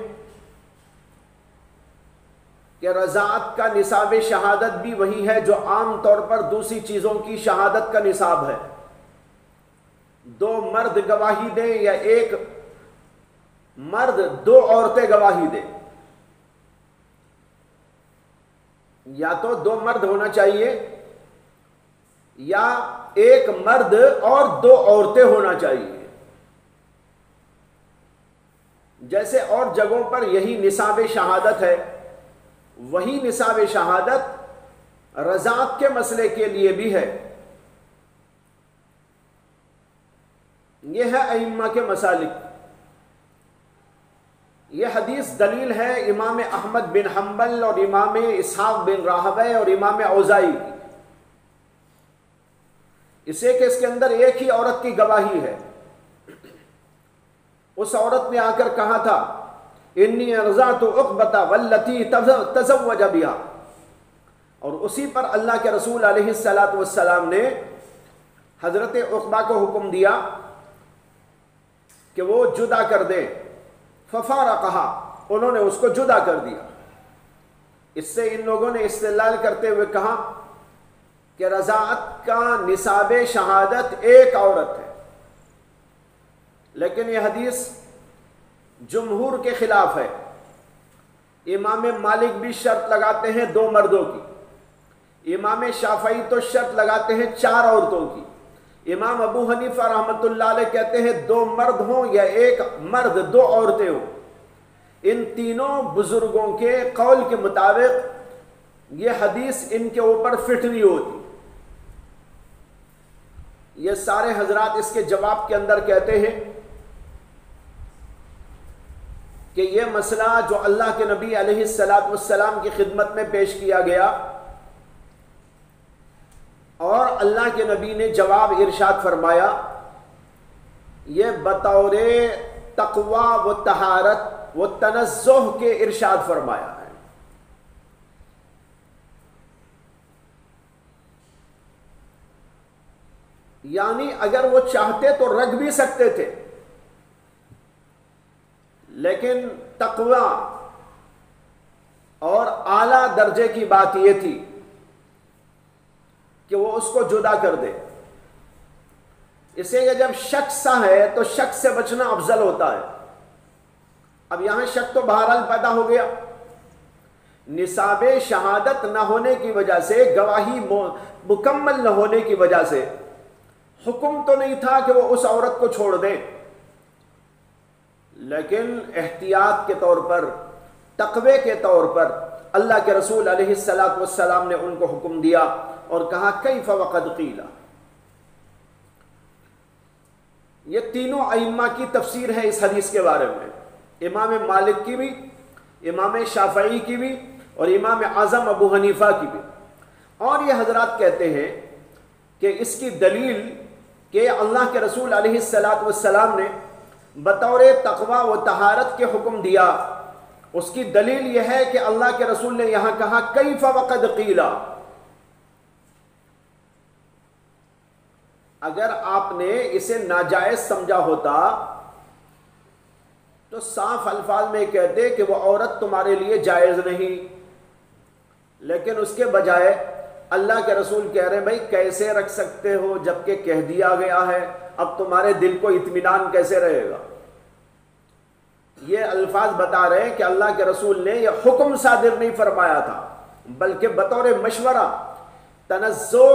کہ رضاعت کا نصاب شہادت بھی وہی ہے جو عام طور پر دوسری چیزوں کی شہادت کا نصاب ہے، دو مرد گواہی دیں یا ایک مرد دو عورتیں گواہی دیں؟ یا تو دو مرد ہونا چاہیے یا ایک مرد اور دو عورتیں ہونا چاہیے. جیسے اور جگہوں پر یہی نصاب شہادت ہے، وہی نصاب شہادت رضاعت کے مسئلے کے لیے بھی ہے. یہ ہے ائمہ کے مسالک. یہ حدیث دلیل ہے امام احمد بن حنبل اور امام اسحاق بن راہویہ اور امام اوزاعی کی. اسے کہ اس کے اندر ایک ہی عورت کی گواہی ہے. اس عورت نے آ کر کہا تھا انی ارضعت عقبۃ واللتی تزوج بها، اور اسی پر اللہ کے رسول علیہ السلام نے حضرت عقبہ کو حکم دیا کہ وہ جدا کر دے. ففارقہا، انہوں نے اس کو جدا کر دیا. اس سے ان لوگوں نے استدلال کرتے ہوئے کہا کہ رضاعت کا نصاب شہادت ایک عورت ہے. لیکن یہ حدیث جمہور کے خلاف ہے. امام مالک بھی شرط لگاتے ہیں دو مردوں کی، امام شافعی تو شرط لگاتے ہیں 4 عورتوں کی، امام ابو حنیفہ رحمۃ اللہ علیہ کہتے ہیں 2 مرد ہوں یا ایک مرد 2 عورتیں ہوں. ان تینوں بزرگوں کے قول کے مطابق یہ حدیث ان کے اوپر فٹ نہیں ہوتی. یہ سارے حضرات اس کے جواب کے اندر کہتے ہیں کہ یہ مسئلہ جو اللہ کے نبی علیہ السلام کی خدمت میں پیش کیا گیا اور اللہ کے نبی نے جواب ارشاد فرمایا، یہ بطور تقوی و طہارت و تنزہ کے ارشاد فرمایا ہے. یعنی اگر وہ چاہتے تو رکھ بھی سکتے تھے، لیکن تقوی اور اعلیٰ درجے کی بات یہ تھی کہ وہ اس کو جدا کر دے. اسے جب شک سا ہے تو شک سے بچنا افضل ہوتا ہے. اب یہاں شک تو بہرحال پیدا ہو گیا. نصاب شہادت نہ ہونے کی وجہ سے، گواہی مکمل نہ ہونے کی وجہ سے حکم تو نہیں تھا کہ وہ اس عورت کو چھوڑ دیں، لیکن احتیاط کے طور پر، تقوی کے طور پر اللہ کے رسول علیہ السلام نے ان کو حکم دیا اور کہا کیف وقد قیل. یہ تینوں ائمہ کی تفسیر ہے اس حدیث کے بارے میں، امام مالک کی بھی، امام شافعی کی بھی اور امام اعظم ابو حنیفہ کی بھی. اور یہ حضرات کہتے ہیں کہ اس کی دلیل کہ اللہ کے رسول علیہ السلام نے بطور تقوی و طہارت کے حکم دیا، اس کی دلیل یہ ہے کہ اللہ کے رسول نے یہاں کہا کیف وقد قیل. اگر آپ نے اسے ناجائز سمجھا ہوتا تو صاف الفاظ میں کہتے کہ وہ عورت تمہارے لیے جائز نہیں، لیکن اس کے بجائے اللہ کے رسول کہہ رہے ہیں بھائی کیسے رکھ سکتے ہو جبکہ کہہ دیا گیا ہے، اب تمہارے دل کو اطمینان کیسے رہے گا. یہ الفاظ بتا رہے ہیں کہ اللہ کے رسول نے یہ حکم صادر نہیں فرمایا تھا، بلکہ بطور مشورہ، تنزہ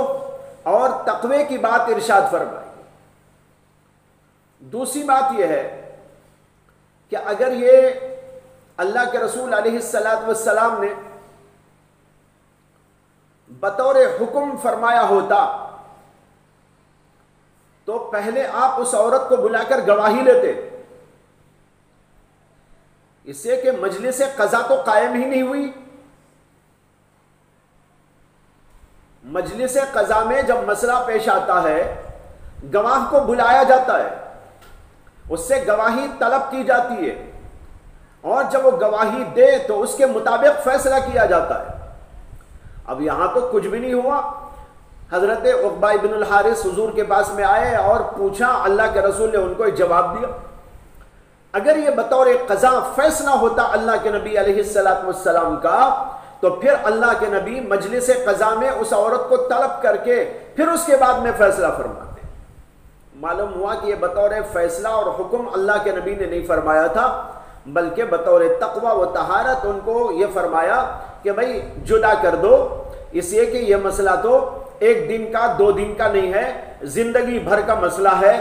اور تقوی کی بات ارشاد فرمائی. دوسری بات یہ ہے کہ اگر یہ اللہ کے رسول علیہ السلام نے بطور حکم فرمایا ہوتا تو پہلے آپ اس عورت کو بلا کر گواہی لیتے. اس سے کہ مجلس قضا تو قائم ہی نہیں ہوئی. مجلس قضا میں جب مسئلہ پیش آتا ہے گواہ کو بلایا جاتا ہے، اس سے گواہی طلب کی جاتی ہے، اور جب وہ گواہی دے تو اس کے مطابق فیصلہ کیا جاتا ہے. اب یہاں تو کچھ بھی نہیں ہوا. حضرت عقبہ بن الحارث حضور کے پاس میں آئے اور پوچھا، اللہ کے رسول نے ان کو ایک جواب دیا. اگر یہ بطور قضا فیصلہ ہوتا اللہ کے نبی علیہ السلام کا تو پھر اللہ کے نبی مجلس قضا میں اس عورت کو طلب کر کے پھر اس کے بعد میں فیصلہ فرماتے. معلوم ہوا کہ یہ بطور فیصلہ اور حکم اللہ کے نبی نے نہیں فرمایا تھا، بلکہ بطور تقوی و طہارت ان کو یہ فرمایا کہ بھائی جدا کر دو، اس لیے کہ یہ مسئلہ تو ایک دن کا 2 دن کا نہیں ہے، زندگی بھر کا مسئلہ ہے۔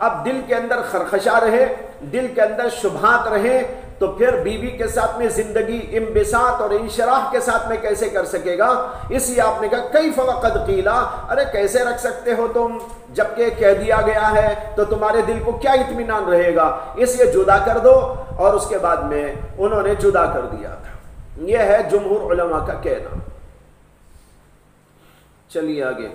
اب دل کے اندر خرخشہ رہے، دل کے اندر شبہات رہے تو پھر بیوی کے ساتھ میں زندگی انبساط اور انشراح کے ساتھ میں کیسے کر سکے گا؟ اس لیے آپ نے کہا کیف وقد قیلا، ارے کیسے رکھ سکتے ہو تم، جبکہ کہہ دیا گیا ہے تو تمہارے دل کو کیا اطمینان رہے گا؟ اس لیے جدا کر دو، اور اس کے بعد میں انہوں نے جدا کر دیا تھا۔ یہ ہے جمہور علماء کا کہنا۔ چلیے آگے۔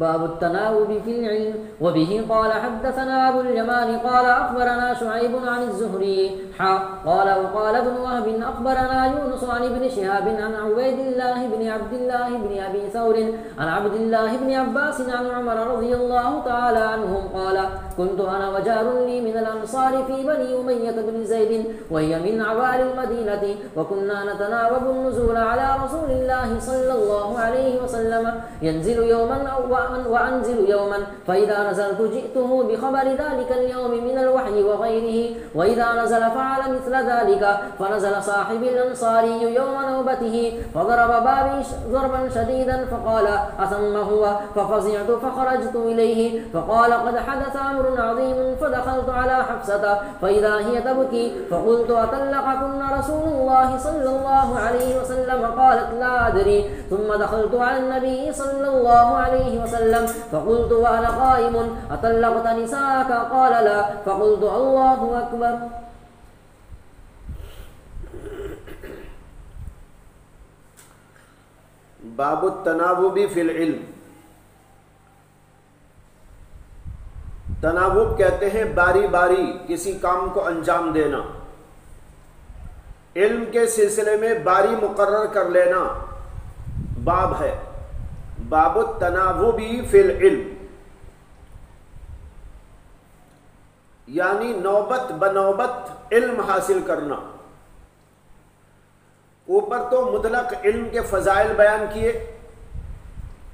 باب التناوب في العلم وبه قال حدثنا أبو اليمان قال أخبرنا شعيب عن الزهري قال وقال ابن وهب أخبرنا يونس عن ابن شهاب عن عبيد الله بن عبد الله بن أبي ثور عن عبد الله بن عباس عن عمر رضي الله تعالى عنهم قال كنت أنا وجار لي من الأنصار في بني أمية بن زيد وهي من عوالي المدينة وكنا نتناوب النزول على رسول الله صلى الله عليه وسلم ينزل يوما وأنزل يوما فإذا نزلت جئته بخبر ذلك اليوم من الوحي وغيره وإذا نزل فعل مثل ذلك فنزل صاحب الأنصاري يوم نوبته فضرب بابي ضربا شديدا فقال أثم هو ففزعت فخرجت إليه فقال قد حدث أمر عظيم فدخلت على حفصة فإذا هي تبكي فقلت أطلقكن رسول الله صلى الله عليه وسلم قالت لا أدري ثم دخلت على النبي صلى الله عليه وسلم فقلت وأنا قائم أطلقت نساءك قال لا فقلت الله أكبر۔ باب التناوب فی العلم۔ تناوب کہتے ہیں باری باری کسی کام کو انجام دینا، علم کے سلسلے میں باری مقرر کر لینا باب ہے۔ باب التناوب فی العلم یعنی نوبت بنوبت علم حاصل کرنا۔ اوپر تو مطلق علم کے فضائل بیان کیے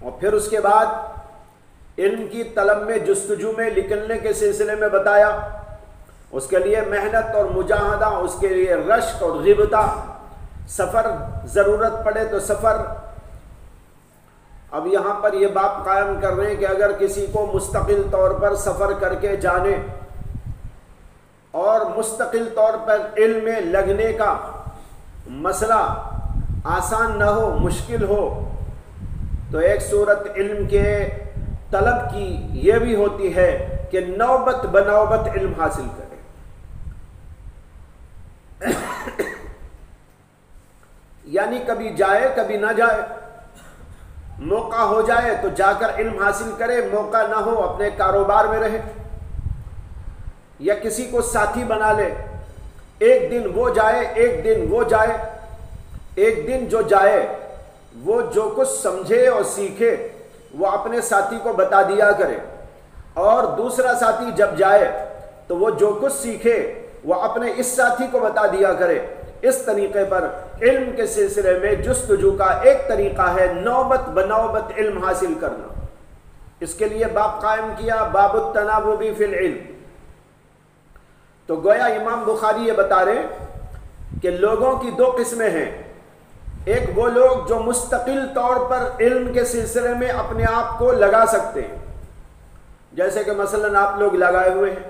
اور پھر اس کے بعد علم کی طلب میں جستجو میں نکلنے کے سلسلے میں بتایا، اس کے لیے محنت اور مجاہدہ، اس کے لیے رشک اور غبطہ، سفر ضرورت پڑے تو سفر۔ اب یہاں پر یہ بات قائم کر رہے ہیں کہ اگر کسی کو مستقل طور پر سفر کر کے جانے اور مستقل طور پر علم میں لگنے کا مسئلہ آسان نہ ہو، مشکل ہو، تو ایک صورت علم کے طلب کی یہ بھی ہوتی ہے کہ نوبت بنوبت علم حاصل کرے۔ یعنی کبھی جائے کبھی نہ جائے، موقع ہو جائے تو جا کر علم حاصل کرے، موقع نہ ہو اپنے کاروبار میں رہے، یا کسی کو ساتھی بنا لے، ایک دن وہ جائے ایک دن وہ جائے، ایک دن جو جائے وہ جو کچھ سمجھے اور سیکھے وہ اپنے ساتھی کو بتا دیا کرے، اور دوسرا ساتھی جب جائے تو وہ جو کچھ سیکھے وہ اپنے اس ساتھی کو بتا دیا کرے۔ اس طریقے پر علم کے سلسلے میں جستجو کا ایک طریقہ ہے نوبت بنوبت علم حاصل کرنا۔ اس کے لیے باب قائم کیا، باب التناوب فی العلم۔ تو گویا امام بخاری یہ بتا رہے کہ لوگوں کی 2 قسمیں ہیں، ایک وہ لوگ جو مستقل طور پر علم کے سلسلے میں اپنے آپ کو لگا سکتے ہیں، جیسے کہ مثلا آپ لوگ لگائے ہوئے ہیں،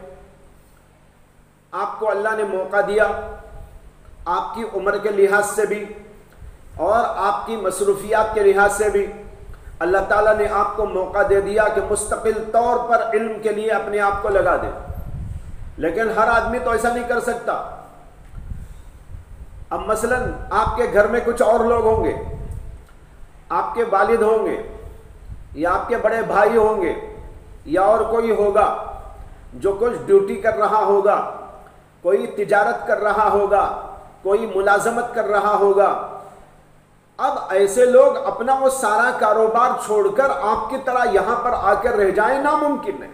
آپ کو اللہ نے موقع دیا، آپ کی عمر کے لحاظ سے بھی اور آپ کی مصروفیات کے لحاظ سے بھی اللہ تعالیٰ نے آپ کو موقع دے دیا کہ مستقل طور پر علم کے لیے اپنے آپ کو لگا دے۔ لیکن ہر آدمی تو ایسا نہیں کر سکتا۔ اب مثلا آپ کے گھر میں کچھ اور لوگ ہوں گے، آپ کے والد ہوں گے یا آپ کے بڑے بھائی ہوں گے یا اور کوئی ہوگا جو کچھ ڈیوٹی کر رہا ہوگا، کوئی تجارت کر رہا ہوگا، کوئی ملازمت کر رہا ہوگا۔ اب ایسے لوگ اپنا وہ سارا کاروبار چھوڑ کر آپ کی طرح یہاں پر آ کر رہ جائیں ناممکن ہے،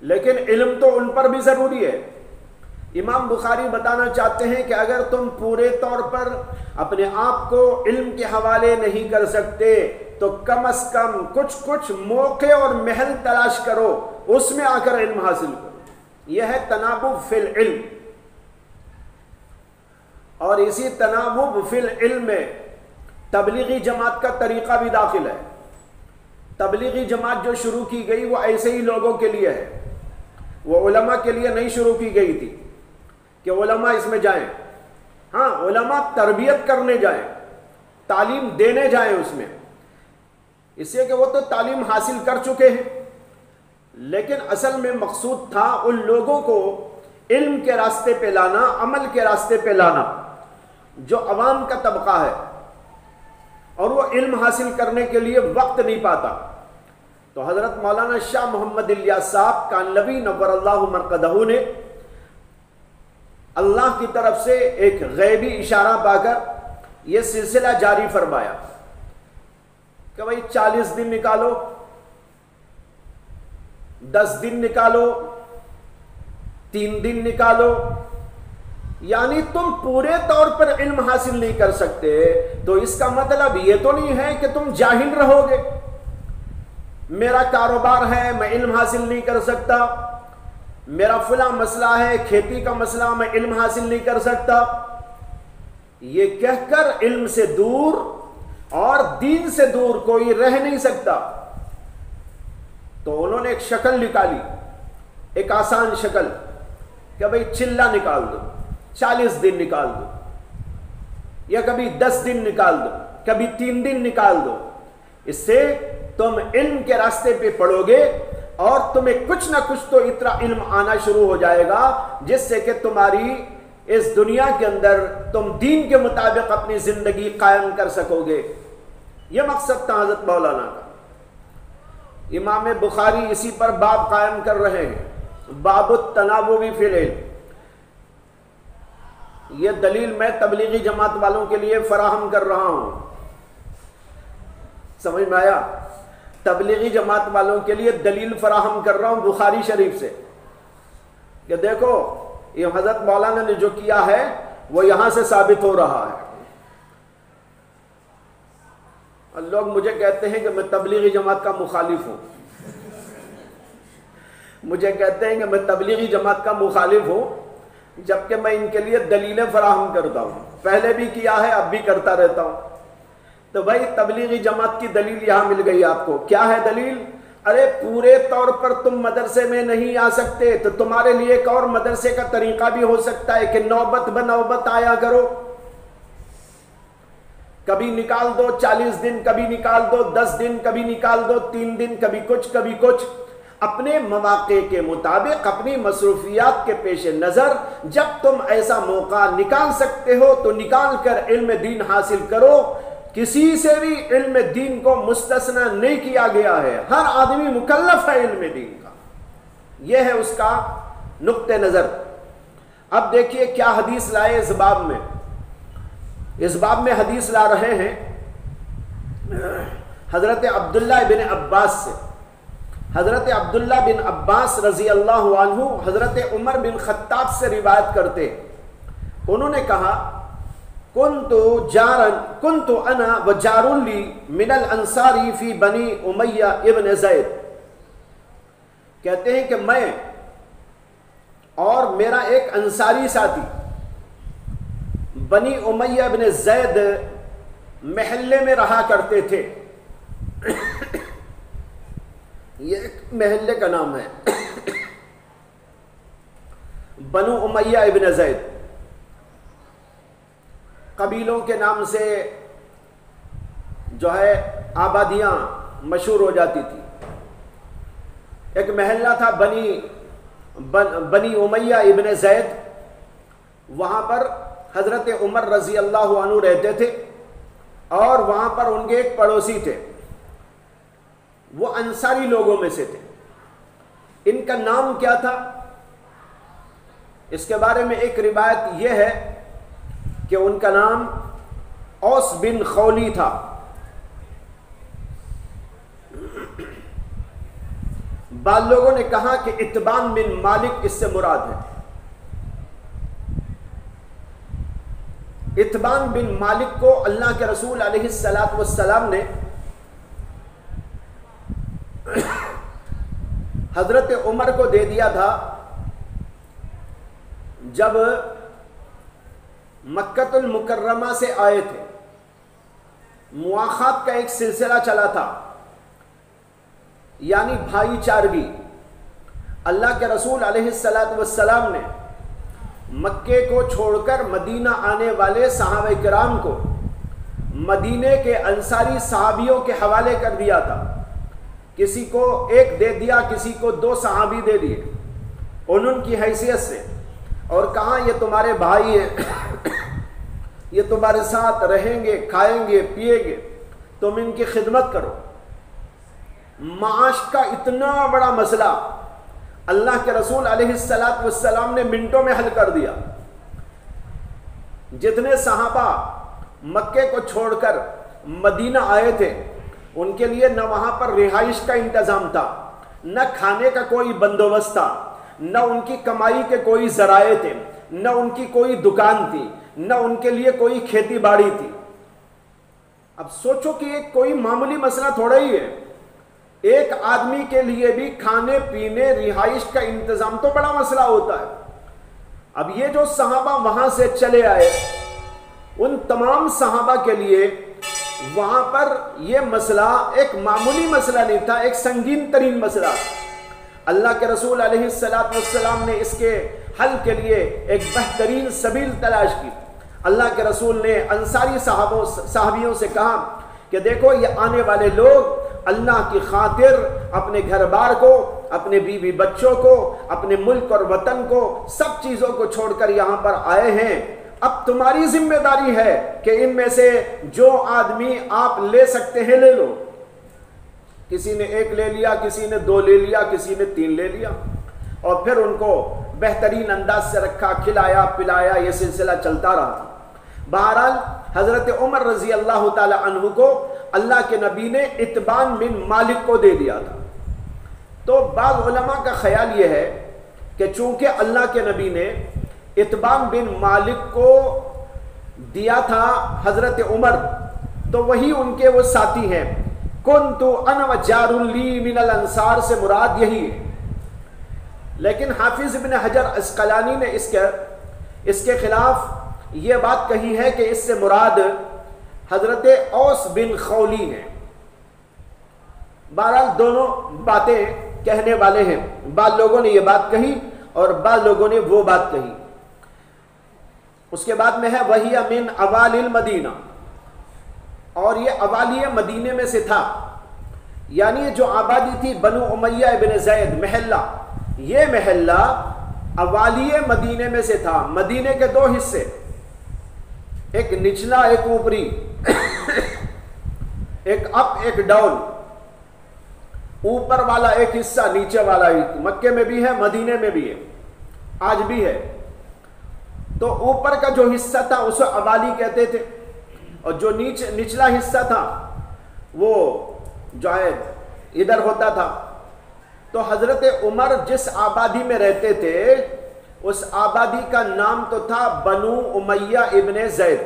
لیکن علم تو ان پر بھی ضروری ہے۔ امام بخاری بتانا چاہتے ہیں کہ اگر تم پورے طور پر اپنے آپ کو علم کے حوالے نہیں کر سکتے، تو کم از کم کچھ موقع اور محل تلاش کرو، اس میں آ کر علم حاصل کرو۔ یہ ہے تنابب فی العلم۔ اور اسی تنابب فی العلم میں تبلیغی جماعت کا طریقہ بھی داخل ہے۔ تبلیغی جماعت جو شروع کی گئی وہ ایسے ہی لوگوں کے لیے ہے، وہ علماء کے لیے نہیں شروع کی گئی تھی کہ علماء اس میں جائیں۔ ہاں، علماء تربیت کرنے جائیں، تعلیم دینے جائیں اس میں، اس لیے کہ وہ تو تعلیم حاصل کر چکے ہیں، لیکن اصل میں مقصود تھا ان لوگوں کو علم کے راستے پہ لانا، عمل کے راستے پہ لانا، جو عوام کا طبقہ ہے اور وہ علم حاصل کرنے کے لیے وقت نہیں پاتا۔ تو حضرت مولانا شاہ محمد الیاس صاحب کانلوی نور اللہ مرقدہ نے اللہ کی طرف سے ایک غیبی اشارہ پا کر یہ سلسلہ جاری فرمایا کہ بھائی 40 دن نکالو، 10 دن نکالو، 3 دن نکالو، یعنی تم پورے طور پر علم حاصل نہیں کر سکتے تو اس کا مطلب یہ تو نہیں ہے کہ تم جاہل رہو گے۔ میرا کاروبار ہے، میں علم حاصل نہیں کر سکتا، میرا فلاں مسئلہ ہے، کھیتی کا مسئلہ، میں علم حاصل نہیں کر سکتا، یہ کہہ کر علم سے دور اور دین سے دور کوئی رہ نہیں سکتا۔ تو انہوں نے ایک شکل نکالی، ایک آسان شکل کہ بھئی چلہ نکال دو، 40 دن نکال دو، یا کبھی 10 دن نکال دو، کبھی 3 دن نکال دو۔ اس سے تم علم کے راستے پہ پڑھو گے اور تمہیں کچھ نہ کچھ تو اتنا علم آنا شروع ہو جائے گا جس سے کہ تمہاری اس دنیا کے اندر تم دین کے مطابق اپنی زندگی قائم کر سکو گے۔ یہ مقصد تھا حضرت مولانا کا۔ امام بخاری اسی پر باب قائم کر رہے ہیں، باب التنابب فی العلم۔ یہ دلیل میں تبلیغی جماعت والوں کے لیے فراہم کر رہا ہوں، سمجھ میں آیا؟ تبلیغی جماعت والوں کے لیے دلیل فراہم کر رہا ہوں بخاری شریف سے کہ دیکھو یہ حضرت مولانا نے جو کیا ہے وہ یہاں سے ثابت ہو رہا ہے۔ اور لوگ مجھے کہتے ہیں کہ میں تبلیغی جماعت کا مخالف ہوں، مجھے کہتے ہیں کہ میں تبلیغی جماعت کا مخالف ہوں، جبکہ میں ان کے لیے دلیلیں فراہم کرتا ہوں، پہلے بھی کیا ہے اب بھی کرتا رہتا ہوں۔ تو بھائی تبلیغی جماعت کی دلیل یہاں مل گئی آپ کو۔ کیا ہے دلیل؟ ارے پورے طور پر تم مدرسے میں نہیں آ سکتے تو تمہارے لیے ایک اور مدرسے کا طریقہ بھی ہو سکتا ہے کہ نوبت بنوبت آیا کرو، کبھی نکال دو 40 دن، کبھی نکال دو 10 دن، کبھی نکال دو 3 دن، کبھی کچھ کبھی کچھ، اپنے مواقع کے مطابق اپنی مصروفیات کے پیش نظر جب تم ایسا موقع نکال سکتے ہو تو نکال کر علم دین حاصل کرو۔ کسی سے بھی علم دین کو مستثنا نہیں کیا گیا ہے، ہر آدمی مکلف ہے علم دین کا، یہ ہے اس کا نقطہ نظر۔ اب دیکھیے کیا حدیث لائے اس باب میں۔ اس باب میں حدیث لا رہے ہیں حضرت عبداللہ بن عباس سے۔ حضرت عبداللہ بن عباس رضی اللہ عنہ حضرت عمر بن خطاب سے روایت کرتے، انہوں نے کہا کنت انا وجار لی من الانصاری فی بنی امیہ ابن زید، کہتے ہیں کہ میں اور میرا ایک انصاری ساتھی بنی امیہ ابن زید محلے میں رہا کرتے تھے۔ یہ ایک محلے کا نام ہے بنو امیہ ابن زید، قبیلوں کے نام سے جو ہے آبادیاں مشہور ہو جاتی تھی۔ ایک محلہ تھا بنی امیہ ابن زید، وہاں پر حضرت عمر رضی اللہ عنہ رہتے تھے اور وہاں پر ان کے ایک پڑوسی تھے، وہ انصاری لوگوں میں سے تھے۔ ان کا نام کیا تھا؟ اس کے بارے میں ایک روایت یہ ہے کہ ان کا نام اوس بن خولی تھا۔ بعض لوگوں نے کہا کہ اتبان بن مالک اس سے مراد ہے۔ اتبان بن مالک کو اللہ کے رسول علیہ السلام نے حضرت عمر کو دے دیا تھا جب مکۃ المکرمہ سے آئے تھے. مواخات کا ایک سلسلہ چلا تھا، یعنی بھائی چارگی. اللہ کے رسول علیہ السلام نے مکے کو چھوڑ کر مدینہ آنے والے صحابہ کرام کو مدینے کے انصاری صحابیوں کے حوالے کر دیا تھا. کسی کو ایک دے دیا، کسی کو 2 صحابی دے دیے ان کی حیثیت سے، اور کہاں یہ تمہارے بھائی ہیں، یہ تمہارے ساتھ رہیں گے، کھائیں گے، پیئیں گے، تم ان کی خدمت کرو. معاش کا اتنا بڑا مسئلہ اللہ کے رسول علیہ السلام نے منٹوں میں حل کر دیا. جتنے صحابہ مکے کو چھوڑ کر مدینہ آئے تھے ان کے لیے نہ وہاں پر رہائش کا انتظام تھا، نہ کھانے کا کوئی بندوبست تھا، نہ ان کی کمائی کے کوئی ذرائع تھے، نہ ان کی کوئی دکان تھی، نہ ان کے لیے کوئی کھیتی باڑی تھی. اب سوچو کہ یہ کوئی معمولی مسئلہ تھوڑا ہی ہے. ایک آدمی کے لیے بھی کھانے پینے رہائش کا انتظام تو بڑا مسئلہ ہوتا ہے. اب یہ جو صحابہ وہاں سے چلے آئے ان تمام صحابہ کے لیے وہاں پر یہ مسئلہ ایک معمولی مسئلہ نہیں تھا، ایک سنگین ترین مسئلہ. اللہ کے رسول علیہ السلام نے اس کے حل کے لیے ایک بہترین سبیل تلاش کی. اللہ کے رسول نے انصاری صحابیوں سے کہا کہ دیکھو یہ آنے والے لوگ اللہ کی خاطر اپنے گھر بار کو، اپنے بیوی بچوں کو، اپنے ملک اور وطن کو، سب چیزوں کو چھوڑ کر یہاں پر آئے ہیں. اب تمہاری ذمہ داری ہے کہ ان میں سے جو آدمی آپ لے سکتے ہیں لے لو. کسی نے 1 لے لیا، کسی نے 2 لے لیا، کسی نے 3 لے لیا، اور پھر ان کو بہترین انداز سے رکھا، کھلایا پلایا، یہ سلسلہ چلتا رہا. بہرحال حضرت عمر رضی اللہ تعالی عنہ کو اللہ کے نبی نے اتبان بن مالک کو دے دیا تھا. تو بعض علماء کا خیال یہ ہے کہ چونکہ اللہ کے نبی نے اتبان بن مالک کو دیا تھا حضرت عمر، تو وہی ان کے وہ ساتھی ہیں. کنت انا وجار لی من الانصار سے مراد یہی ہے. لیکن حافظ ابن حجر عسقلانی نے اس کے خلاف یہ بات کہی ہے کہ اس سے مراد حضرت اوس بن خولی ہیں. بہرحال دونوں باتیں کہنے والے ہیں. بعض لوگوں نے یہ بات کہی اور بعض لوگوں نے وہ بات کہی. اس کے بعد میں ہے وہی من اوالی المدینہ، اور یہ اوالی مدینے میں سے تھا، یعنی جو آبادی تھی بنو امیہ ابن زید محلہ، یہ محلہ اوالی مدینے میں سے تھا. مدینے کے 2 حصے، ایک نچلا ایک اوپری، ایک اپ ایک ڈاؤن. اوپر والا ایک حصہ نیچے والا ہی مکے میں بھی ہے، مدینے میں بھی ہے، آج بھی ہے. تو اوپر کا جو حصہ تھا اسے اوالی کہتے تھے، اور جو نچلا حصہ تھا وہ جو ہے ادھر ہوتا تھا. تو حضرت عمر جس آبادی میں رہتے تھے اس آبادی کا نام تو تھا بنو امیہ ابن زید،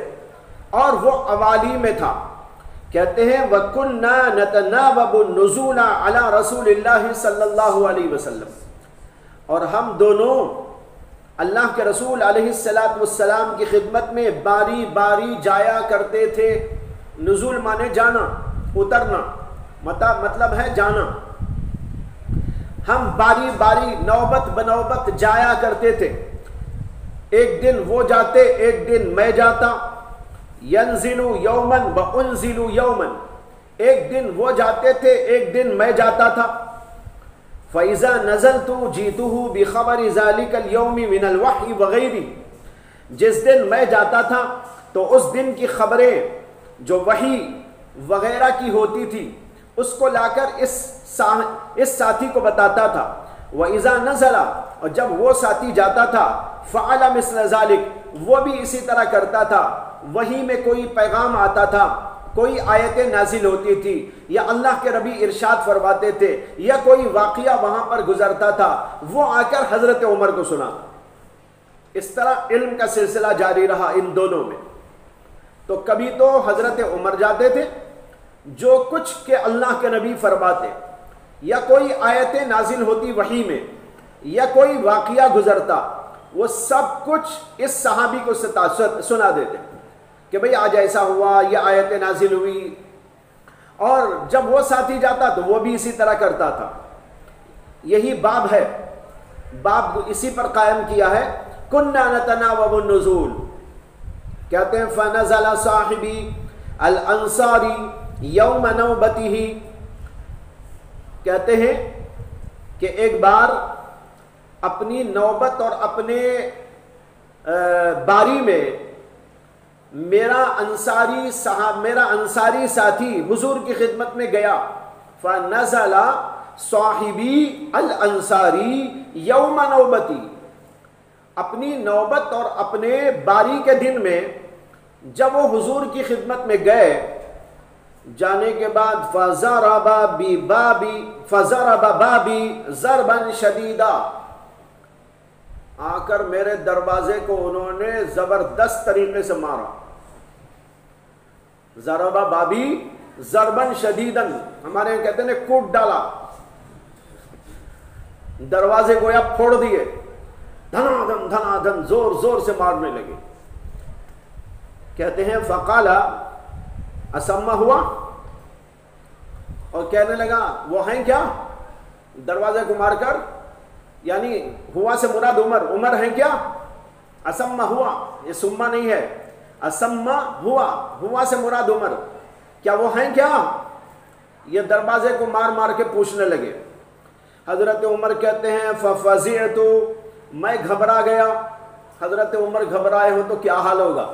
اور وہ اوالی میں تھا. کہتے ہیں وَكُنَّا نَتَنَاوَبُ النُّزُولَ عَلَى رَسُولِ اللَّهِ صلی اللہ علیہ وسلم، اور ہم دونوں اللہ کے رسول علیہ السلام کی خدمت میں باری باری جایا کرتے تھے. نزول مانے جانا، اترنا، مطلب ہے جانا. ہم باری باری نوبت بنوبت جایا کرتے تھے. ایک دن وہ جاتے، ایک دن میں جاتا. ینزل یومن وانزل یومن، ایک دن وہ جاتے تھے، ایک دن میں جاتا تھا. فَإِذَا نَزَلْتُ جِئْتُهُ بِخَبَرِ ذَلِكَ الْيَوْمِ مِنَ الْوَحْيِ وَغَيْرِهِ، جس دن میں جاتا تھا تو اس دن کی خبریں جو وحی وغیرہ کی ہوتی تھی اس کو لا کر اس ساتھی کو بتاتا تھا. وَإِذَا نَزَلَ، اور جب وہ ساتھی جاتا تھا، فَعَلَ مِثْلَ ذَلِكَ، وہ بھی اسی طرح کرتا تھا. وحی میں کوئی پیغام آتا تھا، کوئی آیتیں نازل ہوتی تھی، یا اللہ کے نبی ارشاد فرماتے تھے، یا کوئی واقعہ وہاں پر گزرتا تھا، وہ آ کر حضرت عمر کو سنا. اس طرح علم کا سلسلہ جاری رہا ان دونوں میں. تو کبھی تو حضرت عمر جاتے تھے، جو کچھ کہ اللہ کے نبی فرماتے، یا کوئی آیت نازل ہوتی وحی میں یا کوئی واقعہ گزرتا، وہ سب کچھ اس صحابی کو سنا دیتے کہ بھئی آج ایسا ہوا، یہ آیت نازل ہوئی، اور جب وہ ساتھی جاتا تو وہ بھی اسی طرح کرتا تھا۔ یہی باب ہے، باب اسی پر قائم کیا ہے۔ کُنَّا نَتَنَاوَبُ النُّزُولَ، کہتے ہیں فَنَزَلَ صَاحِبِي الْأَنصَارِ يَوْمَ نَوْبَتِهِ، کہتے ہیں کہ ایک بار اپنی نوبت اور اپنے باری میں میرا انصاری ساتھی حضور کی خدمت میں گیا۔ فَنَزَلَ صَاحِبِي الْأَنصَارِ يَوْمَ نَوْبَتِهِ، اپنی نوبت اور اپنے باری کے دن میں جب وہ حضور کی خدمت میں گئے، جانے کے بعد فَضَرَبَ بَابِي ضَرْبًا شَدِيدًا، آ کر میرے دروازے کو انہوں نے زبردست طریقے سے مارا۔ ضرب بابی ضربن شدیدن، ہمارے یہاں کہتے ہیں کوٹ ڈالا، دروازے کو یا پھوڑ دیے، دھنا دھن دھنا دھن زور زور سے مارنے لگے۔ کہتے ہیں فقالا، اسما ہوا اور کہنے لگا وہ ہیں کیا، دروازے کو مار کر، یعنی ہوا سے مراد عمر ہیں کیا، اسما ہوا، یہ سما نہیں ہے، اسما ہوا سے مراد عمر، کیا وہ ہیں کیا، یہ دروازے کو مار مار کے پوچھنے لگے۔ حضرت عمر کہتے ہیں ففزعت، میں گھبرا گیا۔ حضرت عمر گھبرائے ہو تو کیا حال ہوگا،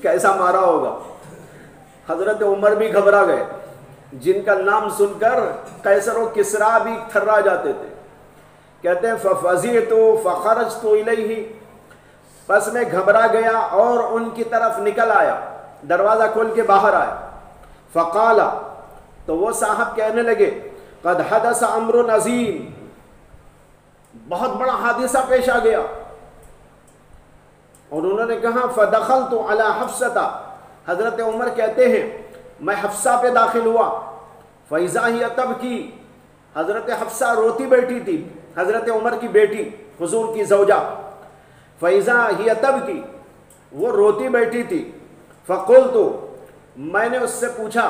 کیسا مارا ہوگا۔ حضرت عمر بھی گھبرا گئے، جن کا نام سن کر قیصر و کسریٰ بھی تھرا جاتے تھے۔ کہتے ہیں ففزعت فخرجت الیہ، پس میں گھبرا گیا اور ان کی طرف نکل آیا، دروازہ کھول کے باہر آیا۔ فقال، تو وہ صاحب کہنے لگے قد حدث امر عظیم، بہت بڑا حادثہ پیش آ گیا۔ اور انہوں نے کہا فدخلت علی حفصہ، حضرت عمر کہتے ہیں میں حفصہ پہ داخل ہوا، فاذا ہی تبکی، حضرت حفصہ روتی بیٹھی تھی، حضرت عمر کی بیٹی حضور کی زوجہ، فاذا ہی تبکی، وہ روتی بیٹھی تھی۔ فقلت، میں نے اس سے پوچھا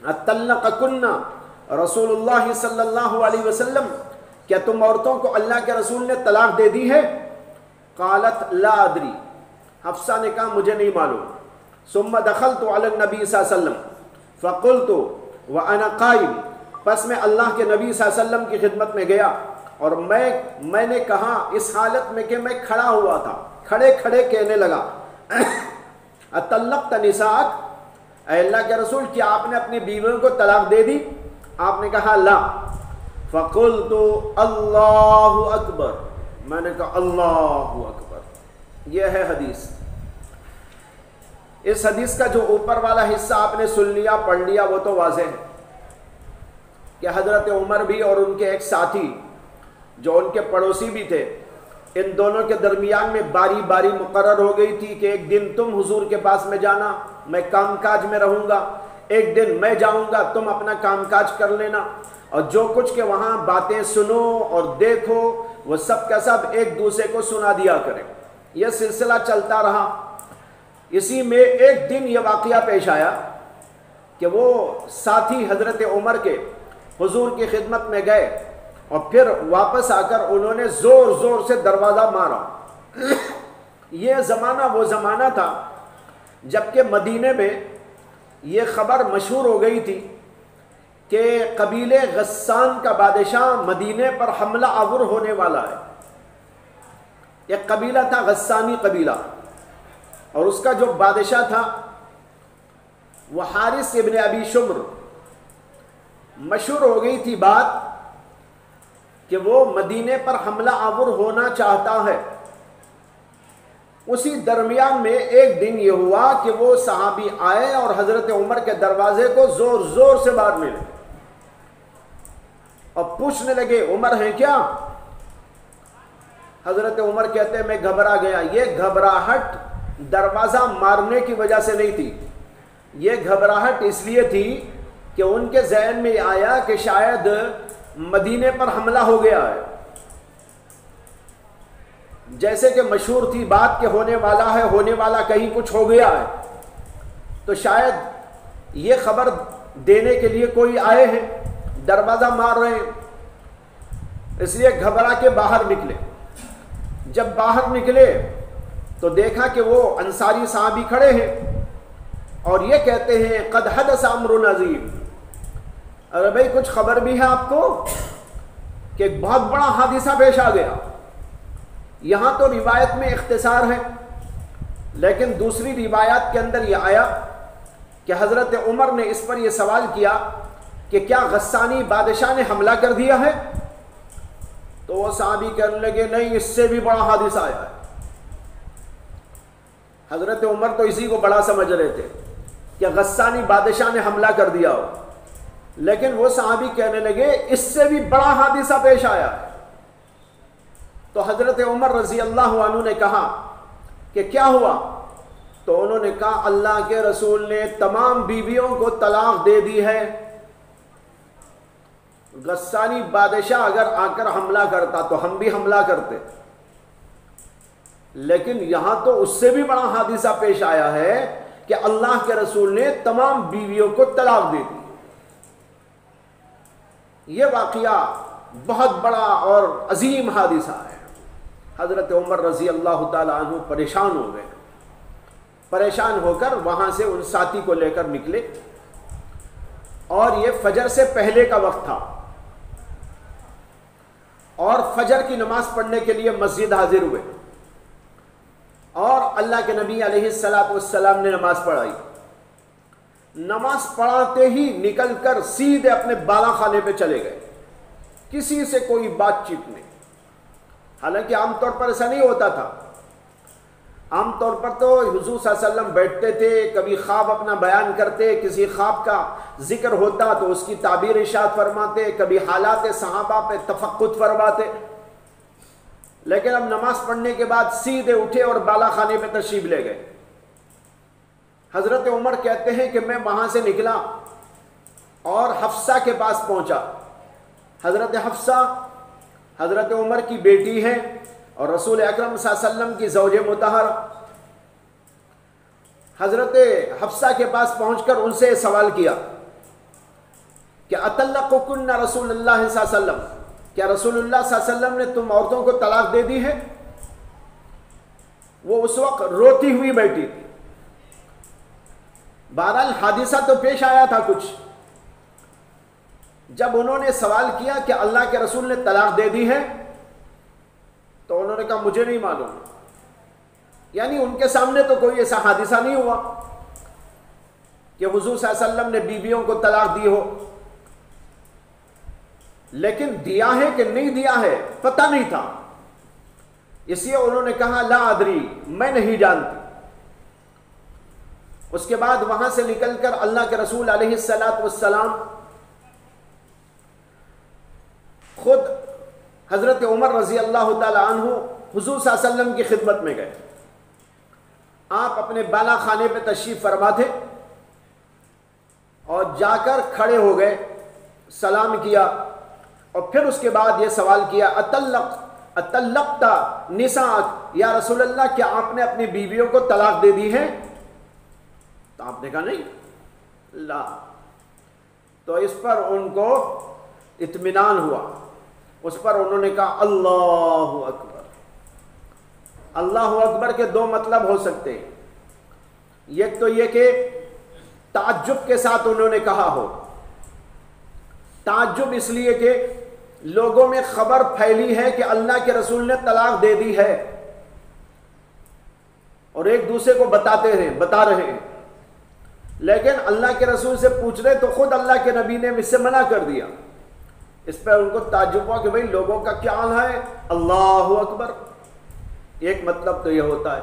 اطلقکن رسول اللہ صلی اللہ علیہ وسلم، کیا تم عورتوں کو اللہ کے رسول نے طلاق دے دی ہے؟ قالت لا ادری، حفصہ نے کہا مجھے نہیں معلوم۔ ثم دخلت علی النبی صلی اللہ علیہ وسلم فقلت وانا قائم، پس میں اللہ کے نبی صلی اللہ علیہ وسلم کی خدمت میں گیا اور میں نے کہا اس حالت میں کہ میں کھڑا ہوا تھا، کھڑے کھڑے کہنے لگا اطلقت نساءک، اے اللہ کے رسول کیا آپ نے اپنی بیویوں کو طلاق دے دی؟ آپ نے کہا لا۔ فقلت اللہ اکبر، میں نے کہا اللہ اکبر۔ یہ ہے حدیث۔ اس حدیث کا جو اوپر والا حصہ آپ نے سن لیا، پڑھ لیا، وہ تو واضح ہے کہ حضرت عمر بھی اور ان کے ایک ساتھی جو ان کے پڑوسی بھی تھے، ان دونوں کے درمیان میں باری باری مقرر ہو گئی تھی کہ ایک دن تم حضور کے پاس میں جانا، میں کام کاج میں رہوں گا، ایک دن میں جاؤں گا، تم اپنا کام کاج کر لینا، اور جو کچھ کہ وہاں باتیں سنو اور دیکھو وہ سب کا سب ایک دوسرے کو سنا دیا کریں۔ یہ سلسلہ چلتا رہا۔ اسی میں ایک دن یہ واقعہ پیش آیا کہ وہ ساتھی حضرت عمر کے حضور کی خدمت میں گئے اور پھر واپس آ کر انہوں نے زور زور سے دروازہ مارا۔ یہ زمانہ وہ زمانہ تھا جبکہ مدینے میں یہ خبر مشہور ہو گئی تھی کہ قبیلے غسان کا بادشاہ مدینے پر حملہ آور ہونے والا ہے۔ ایک قبیلہ تھا غسانی قبیلہ، اور اس کا جو بادشاہ تھا وہ حارث ابن ابی شمر۔ مشہور ہو گئی تھی بات کہ وہ مدینے پر حملہ آور ہونا چاہتا ہے۔ اسی درمیان میں ایک دن یہ ہوا کہ وہ صحابی آئے اور حضرت عمر کے دروازے کو زور زور سے مارنے لگے اور پوچھنے لگے عمر ہیں کیا؟ حضرت عمر کہتے ہیں میں گھبرا گیا۔ یہ گھبراہٹ دروازہ مارنے کی وجہ سے نہیں تھی، یہ گھبراہٹ اس لیے تھی کہ ان کے ذہن میں آیا کہ شاید مدینے پر حملہ ہو گیا ہے، جیسے کہ مشہور تھی بات کہ ہونے والا ہے، ہونے والا کہیں کچھ ہو گیا ہے، تو شاید یہ خبر دینے کے لیے کوئی آئے ہیں، دروازہ مار رہے ہیں، اس لیے گھبرا کے باہر نکلے۔ جب باہر نکلے تو دیکھا کہ وہ انصاری صحابی کھڑے ہیں اور یہ کہتے ہیں قد حدث امر عظیم، ارے بھائی کچھ خبر بھی ہے آپ کو کہ ایک بہت بڑا حادثہ پیش آ گیا۔ یہاں تو روایت میں اختصار ہے، لیکن دوسری روایات کے اندر یہ آیا کہ حضرت عمر نے اس پر یہ سوال کیا کہ کیا غسانی بادشاہ نے حملہ کر دیا ہے؟ تو وہ صحابی کہنے لگے نہیں، اس سے بھی بڑا حادثہ آیا ہے۔ حضرت عمر تو اسی کو بڑا سمجھ رہے تھے کہ غسانی بادشاہ نے حملہ کر دیا ہو، لیکن وہ صحابی کہنے لگے اس سے بھی بڑا حادثہ پیش آیا ہے۔ تو حضرت عمر رضی اللہ عنہ نے کہا کہ کیا ہوا؟ تو انہوں نے کہا اللہ کے رسول نے تمام بیویوں کو طلاق دے دی ہے۔ غسانی بادشاہ اگر آ کر حملہ کرتا تو ہم بھی حملہ کرتے، لیکن یہاں تو اس سے بھی بڑا حادثہ پیش آیا ہے کہ اللہ کے رسول نے تمام بیویوں کو طلاق دے دی۔ یہ واقعہ بہت بڑا اور عظیم حادثہ ہے۔ حضرت عمر رضی اللہ تعالی عنہ پریشان ہو گئے، پریشان ہو کر وہاں سے ان ساتھی کو لے کر نکلے، اور یہ فجر سے پہلے کا وقت تھا، اور فجر کی نماز پڑھنے کے لیے مسجد حاضر ہوئے، اور اللہ کے نبی علیہ السلام نے نماز پڑھائی۔ نماز پڑھاتے ہی نکل کر سیدھے اپنے بالا خانے پہ چلے گئے، کسی سے کوئی بات چیت نہیں۔ حالانکہ عام طور پر ایسا نہیں ہوتا تھا، عام طور پر تو حضور صلی اللہ علیہ وسلم بیٹھتے تھے، کبھی خواب اپنا بیان کرتے، کسی خواب کا ذکر ہوتا تو اس کی تعبیر ارشاد فرماتے، کبھی حالات صحابہ پہ تفقد فرماتے، لیکن اب نماز پڑھنے کے بعد سیدھے اٹھے اور بالا خانے پہ تشریف لے گئے۔ حضرت عمر کہتے ہیں کہ میں وہاں سے نکلا اور حفصہ کے پاس پہنچا۔ حضرت حفصہ حضرت عمر کی بیٹی ہے اور رسول اکرم صلی اللہ علیہ وسلم کی زوج مطہرہ۔ حضرت حفصہ کے پاس پہنچ کر ان سے سوال کیا کہ اطلقکن رسول اللہ صلی اللہ علیہ وسلم، کیا رسول اللہ صلی اللہ علیہ وسلم نے تم عورتوں کو طلاق دے دی ہے؟ وہ اس وقت روتی ہوئی بیٹھی تھی۔ بہرحال حادثہ تو پیش آیا تھا کچھ۔ جب انہوں نے سوال کیا کہ اللہ کے رسول نے طلاق دے دی ہے، تو انہوں نے کہا مجھے نہیں معلوم۔ یعنی ان کے سامنے تو کوئی ایسا حادثہ نہیں ہوا کہ حضور صلی اللہ علیہ وسلم نے بیویوں کو طلاق دی ہو، لیکن دیا ہے کہ نہیں دیا ہے پتہ نہیں تھا، اس لیے انہوں نے کہا لا ادری، میں نہیں جانتی۔ اس کے بعد وہاں سے نکل کر اللہ کے رسول علیہ السلام خود حضرت عمر رضی اللہ تعالی عنہ حضور صلی اللہ علیہ وسلم کی خدمت میں گئے۔ آپ اپنے بالا خانے پہ تشریف فرما تھے اور جا کر کھڑے ہو گئے، سلام کیا، اور پھر اس کے بعد یہ سوال کیا اطلقت نساءک، یا رسول اللہ کیا آپ نے اپنی بیویوں کو طلاق دے دی ہے؟ تو آپ نے کہا نہیں، لا۔ تو اس پر ان کو اطمینان ہوا، اس پر انہوں نے کہا اللہ اکبر۔ اللہ اکبر کے دو مطلب ہو سکتے ہیں، ایک تو یہ کہ تعجب کے ساتھ انہوں نے کہا ہو، تعجب اس لیے کہ لوگوں میں خبر پھیلی ہے کہ اللہ کے رسول نے طلاق دے دی ہے، اور ایک دوسرے کو بتا رہے ہیں، لیکن اللہ کے رسول سے پوچھ رہے تو خود اللہ کے نبی نے اس سے منع کر دیا۔ اس پہ ان کو تعجب ہوا کہ بھئی لوگوں کا کیا حال ہے، اللہ اکبر۔ ایک مطلب تو یہ ہوتا ہے۔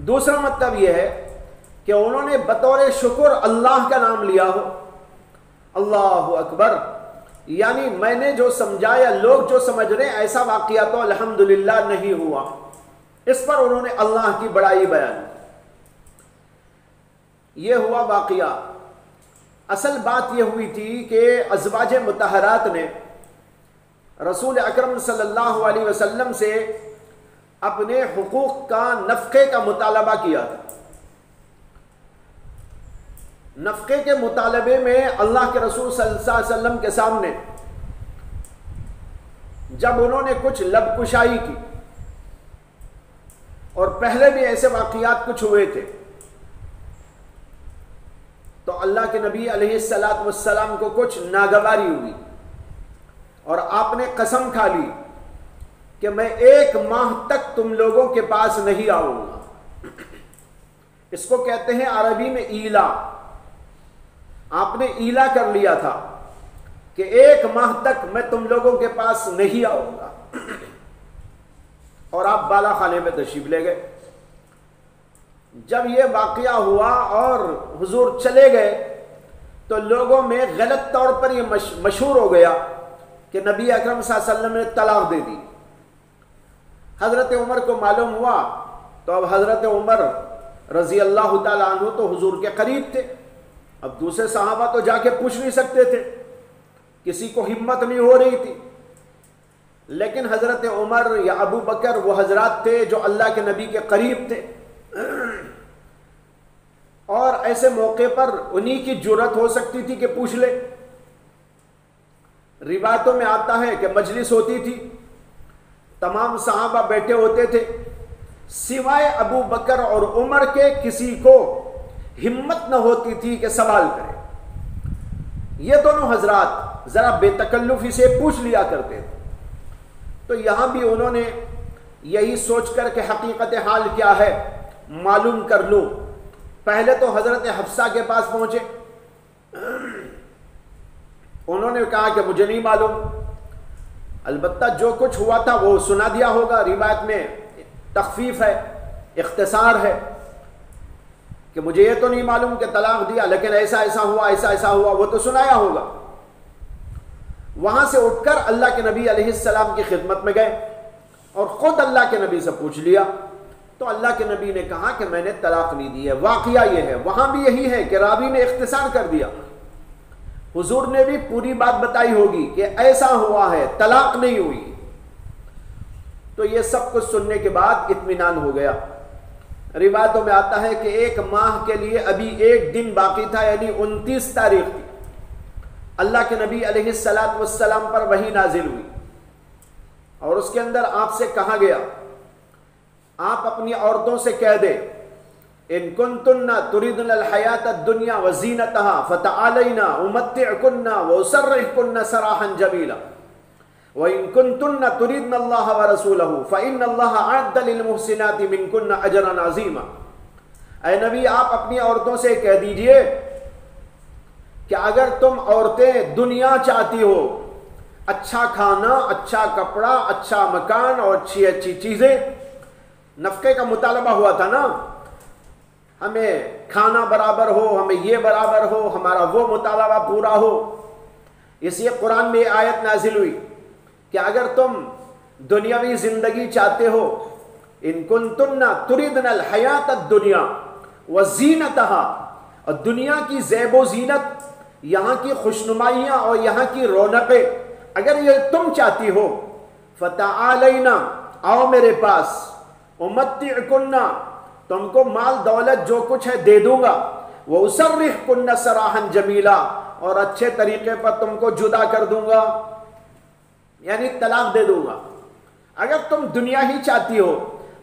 دوسرا مطلب یہ ہے کہ انہوں نے بطور شکر اللہ کا نام لیا ہو، اللہ اکبر، یعنی میں نے جو سمجھا یا لوگ جو سمجھ رہے ایسا واقعہ تو الحمدللہ نہیں ہوا۔ اس پر انہوں نے اللہ کی بڑائی بیان کی۔ یہ ہوا واقعہ۔ اصل بات یہ ہوئی تھی کہ ازواج مطہرات نے رسول اکرم صلی اللہ علیہ وسلم سے اپنے حقوق کا نفقے کا مطالبہ کیا تھا. نفقے کے مطالبے میں اللہ کے رسول صلی اللہ علیہ وسلم کے سامنے جب انہوں نے کچھ لب کشائی کی، اور پہلے بھی ایسے واقعات کچھ ہوئے تھے، تو اللہ کے نبی علیہ السلام کو کچھ ناگواری ہوئی اور آپ نے قسم کھا لی کہ میں 1 ماہ تک تم لوگوں کے پاس نہیں آؤں گا. اس کو کہتے ہیں عربی میں ایلا. آپ نے ایلا کر لیا تھا کہ 1 ماہ تک میں تم لوگوں کے پاس نہیں آؤں گا، اور آپ بالا خانے میں تشریف لے گئے. جب یہ واقعہ ہوا اور حضور چلے گئے تو لوگوں میں غلط طور پر یہ مشہور ہو گیا کہ نبی اکرم صلی اللہ علیہ وسلم نے طلاق دے دی. حضرت عمر کو معلوم ہوا تو اب حضرت عمر رضی اللہ تعالیٰ عنہ تو حضور کے قریب تھے. اب دوسرے صحابہ تو جا کے پوچھ نہیں سکتے تھے، کسی کو ہمت نہیں ہو رہی تھی. لیکن حضرت عمر یا ابو بکر وہ حضرات تھے جو اللہ کے نبی کے قریب تھے، اور ایسے موقع پر انہی کی جرأت ہو سکتی تھی کہ پوچھ لے. روایتوں میں آتا ہے کہ مجلس ہوتی تھی، تمام صحابہ بیٹھے ہوتے تھے، سوائے ابو بکر اور عمر کے کسی کو ہمت نہ ہوتی تھی کہ سوال کرے. یہ دونوں حضرات ذرا بے تکلفی سے پوچھ لیا کرتے تھے. تو یہاں بھی انہوں نے یہی سوچ کر کہ حقیقت حال کیا ہے معلوم کر لوں، پہلے تو حضرت حفصہ کے پاس پہنچے. انہوں نے کہا کہ مجھے نہیں معلوم، البتہ جو کچھ ہوا تھا وہ سنا دیا ہوگا. روایت میں تخفیف ہے، اختصار ہے کہ مجھے یہ تو نہیں معلوم کہ طلاق دیا، لیکن ایسا ایسا ہوا، ایسا ایسا ہوا، وہ تو سنایا ہوگا. وہاں سے اٹھ کر اللہ کے نبی علیہ السلام کی خدمت میں گئے اور خود اللہ کے نبی سے پوچھ لیا. تو اللہ کے نبی نے کہا کہ میں نے طلاق نہیں دی ہے. واقعہ یہ ہے، وہاں بھی یہی ہے کہ راوی نے اختصار کر دیا. حضور نے بھی پوری بات بتائی ہوگی کہ ایسا ہوا ہے، طلاق نہیں ہوئی. تو یہ سب کچھ سننے کے بعد اطمینان ہو گیا. روایتوں میں آتا ہے کہ 1 ماہ کے لیے ابھی 1 دن باقی تھا، یعنی 29 تاریخ تھی. اللہ کے نبی علیہ السلام پر وحی نازل ہوئی اور اس کے اندر آپ سے کہا گیا آپ اپنی عورتوں سے کہہ دے ان کنتن تریدن الحیات الدنیا وزینتها فتعالینا امتعکن واسرحکن سراحا جمیلا وان کنتن تریدن اللہ ورسولہ فإن اللہ اعد للمحسنات منکن اجرا عظیما. اے نبی آپ اپنی عورتوں سے کہہ دیجئے کہ اگر تم عورتیں دنیا چاہتی ہو، اچھا کھانا، اچھا کپڑا، اچھا مکان اور اچھی اچھی چیزیں، نفقے کا مطالبہ ہوا تھا نا، ہمیں کھانا برابر ہو، ہمیں یہ برابر ہو، ہمارا وہ مطالبہ پورا ہو. اس لیے قرآن میں آیت نازل ہوئی کہ اگر تم دنیاوی زندگی چاہتے ہو، ان کنتن تریدن الحیات الدنیا وزینتها، اور دنیا کی زیب و زینت، یہاں کی خوشنمائیاں اور یہاں کی رونقیں اگر یہ تم چاہتی ہو، فتعالینا، آؤ میرے پاس، امتعکن، تم کو مال دولت جو کچھ ہے دے دوں گا، واسرحکن سراحا جمیلا، اور اچھے طریقے پر تم کو جدا کر دوں گا، یعنی طلاق دے دوں گا. اگر تم دنیا ہی چاہتی ہو،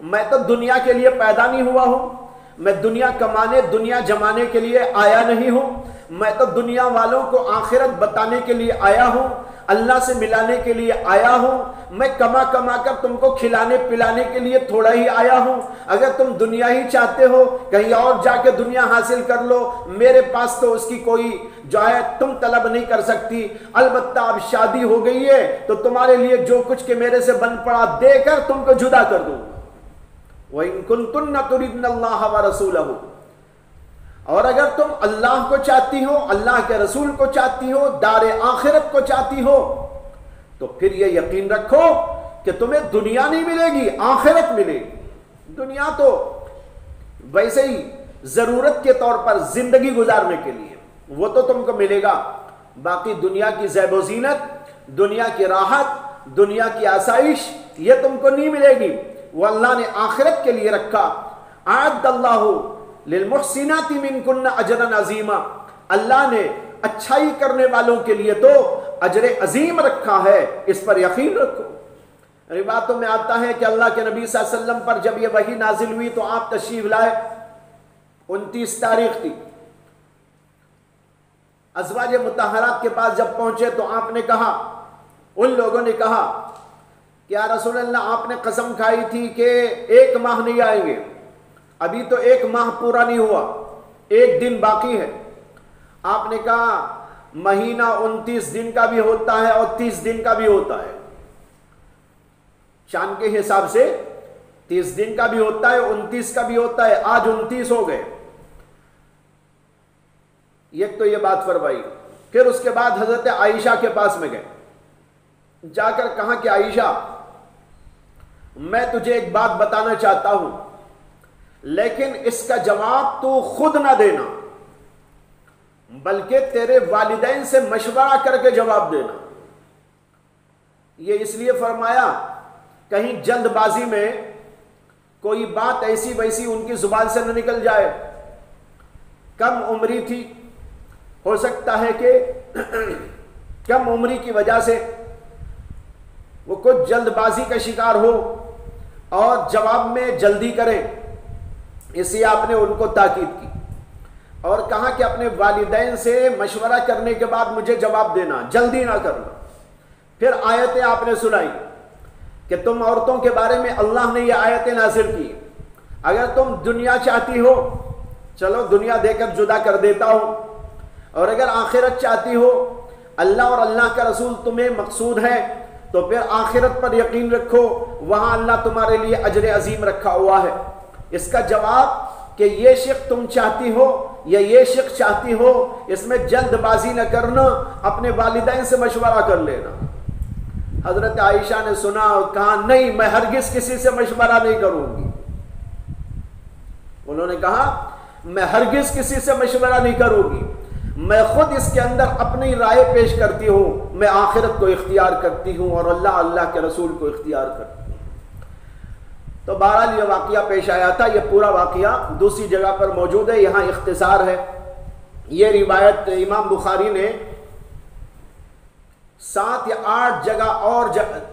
میں تو دنیا کے لیے پیدا نہیں ہوا ہوں، میں دنیا کمانے، دنیا جمانے کے لیے آیا نہیں ہوں، میں تو دنیا والوں کو آخرت بتانے کے لیے آیا ہوں، اللہ سے ملانے کے لیے آیا ہوں، میں کما کما کر تم کو کھلانے پلانے کے لیے تھوڑا ہی آیا ہوں. اگر تم دنیا ہی چاہتے ہو، کہیں اور جا کے دنیا حاصل کر لو، میرے پاس تو اس کی کوئی جو ہے تم طلب نہیں کر سکتی. البتہ اب شادی ہو گئی ہے تو تمہارے لیے جو کچھ کہ میرے سے بن پڑا دے کر تم کو جدا کر دوں. وَإِن كُنتُنَّ تُرِدْنَ اللَّهَ وَرَسُولَهُ، اور اگر تم اللہ کو چاہتی ہو، اللہ کے رسول کو چاہتی ہو، دار آخرت کو چاہتی ہو، تو پھر یہ یقین رکھو کہ تمہیں دنیا نہیں ملے گی، آخرت ملے گی. دنیا تو ویسے ہی ضرورت کے طور پر زندگی گزارنے کے لیے، وہ تو تم کو ملے گا، باقی دنیا کی زیب و زینت، دنیا کی راحت، دنیا کی آسائش یہ تم کو نہیں ملے گی، وہ اللہ نے آخرت کے لیے رکھا۔ اعد اللہ للمحسنات منکن اجرا عظیما، اللہ نے اچھائی کرنے والوں کے لیے تو اجر عظیم رکھا ہے، اس پر یقین رکھو۔ روایتوں میں آتا ہے کہ اللہ کے نبی صلی اللہ علیہ وسلم پر جب یہ وحی نازل ہوئی تو آپ تشریف لائے، 29 تاریخ تھی۔ ازواج مطہرات کے پاس جب پہنچے تو آپ نے کہا، ان لوگوں نے کہا کہ یا رسول اللہ آپ نے قسم کھائی تھی کہ 1 ماہ نہیں آئیں گے، ابھی تو 1 ماہ پورا نہیں ہوا، 1 دن باقی ہے۔ آپ نے کہا مہینہ 29 دن کا بھی ہوتا ہے اور 30 دن کا بھی ہوتا ہے، چاند کے حساب سے 30 دن کا بھی ہوتا ہے، 29 کا بھی ہوتا ہے، آج 29 ہو گئے۔ ایک تو یہ بات فرمائی۔ پھر اس کے بعد حضرت عائشہ کے پاس میں گئے، جا کر کہا کہ عائشہ میں تجھے ایک بات بتانا چاہتا ہوں، لیکن اس کا جواب تو خود نہ دینا، بلکہ تیرے والدین سے مشورہ کر کے جواب دینا۔ یہ اس لیے فرمایا کہیں جلد بازی میں کوئی بات ایسی ویسی ان کی زبان سے نہ نکل جائے۔ کم عمری تھی، ہو سکتا ہے کہ کم عمری کی وجہ سے وہ کچھ جلد بازی کا شکار ہو اور جواب میں جلدی کریں، اس لیے آپ نے ان کو تاکید کی اور کہا کہ اپنے والدین سے مشورہ کرنے کے بعد مجھے جواب دینا، جلدی نہ کرنا۔ پھر آیتیں آپ نے سنائی کہ تم عورتوں کے بارے میں اللہ نے یہ آیتیں نازل کی، اگر تم دنیا چاہتی ہو چلو دنیا دے کر جدا کر دیتا ہوں، اور اگر آخرت چاہتی ہو، اللہ اور اللہ کا رسول تمہیں مقصود ہے تو پھر آخرت پر یقین رکھو، وہاں اللہ تمہارے لیے اجر عظیم رکھا ہوا ہے۔ اس کا جواب کہ یہ شق تم چاہتی ہو یا یہ شق چاہتی ہو، اس میں جلد بازی نہ کرنا، اپنے والدین سے مشورہ کر لینا۔ حضرت عائشہ نے سنا اور کہا نہیں، میں ہرگز کسی سے مشورہ نہیں کروں گی۔ انہوں نے کہا میں ہرگز کسی سے مشورہ نہیں کروں گی، میں خود اس کے اندر اپنی رائے پیش کرتی ہوں، میں آخرت کو اختیار کرتی ہوں اور اللہ کے رسول کو اختیار کرتی ہوں۔ تو بہرحال یہ واقعہ پیش آیا تھا، یہ پورا واقعہ دوسری جگہ پر موجود ہے، یہاں اختصار ہے۔ یہ روایت امام بخاری نے 7 یا 8 جگہ اور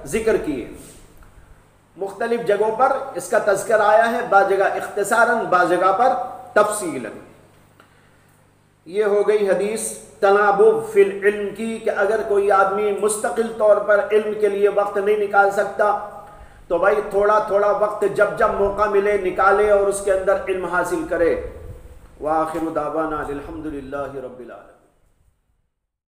ذکر کی ہے، مختلف جگہوں پر اس کا تذکر آیا ہے، بعض جگہ اختصاراً، بعض جگہ پر تفصیلاً۔ یہ ہو گئی حدیث تنابب فی العلم کی، کہ اگر کوئی آدمی مستقل طور پر علم کے لیے وقت نہیں نکال سکتا تو بھائی تھوڑا تھوڑا وقت جب جب موقع ملے نکالے اور اس کے اندر علم حاصل کرے۔ وآخر دعوانا الحمدللہ رب العالمین۔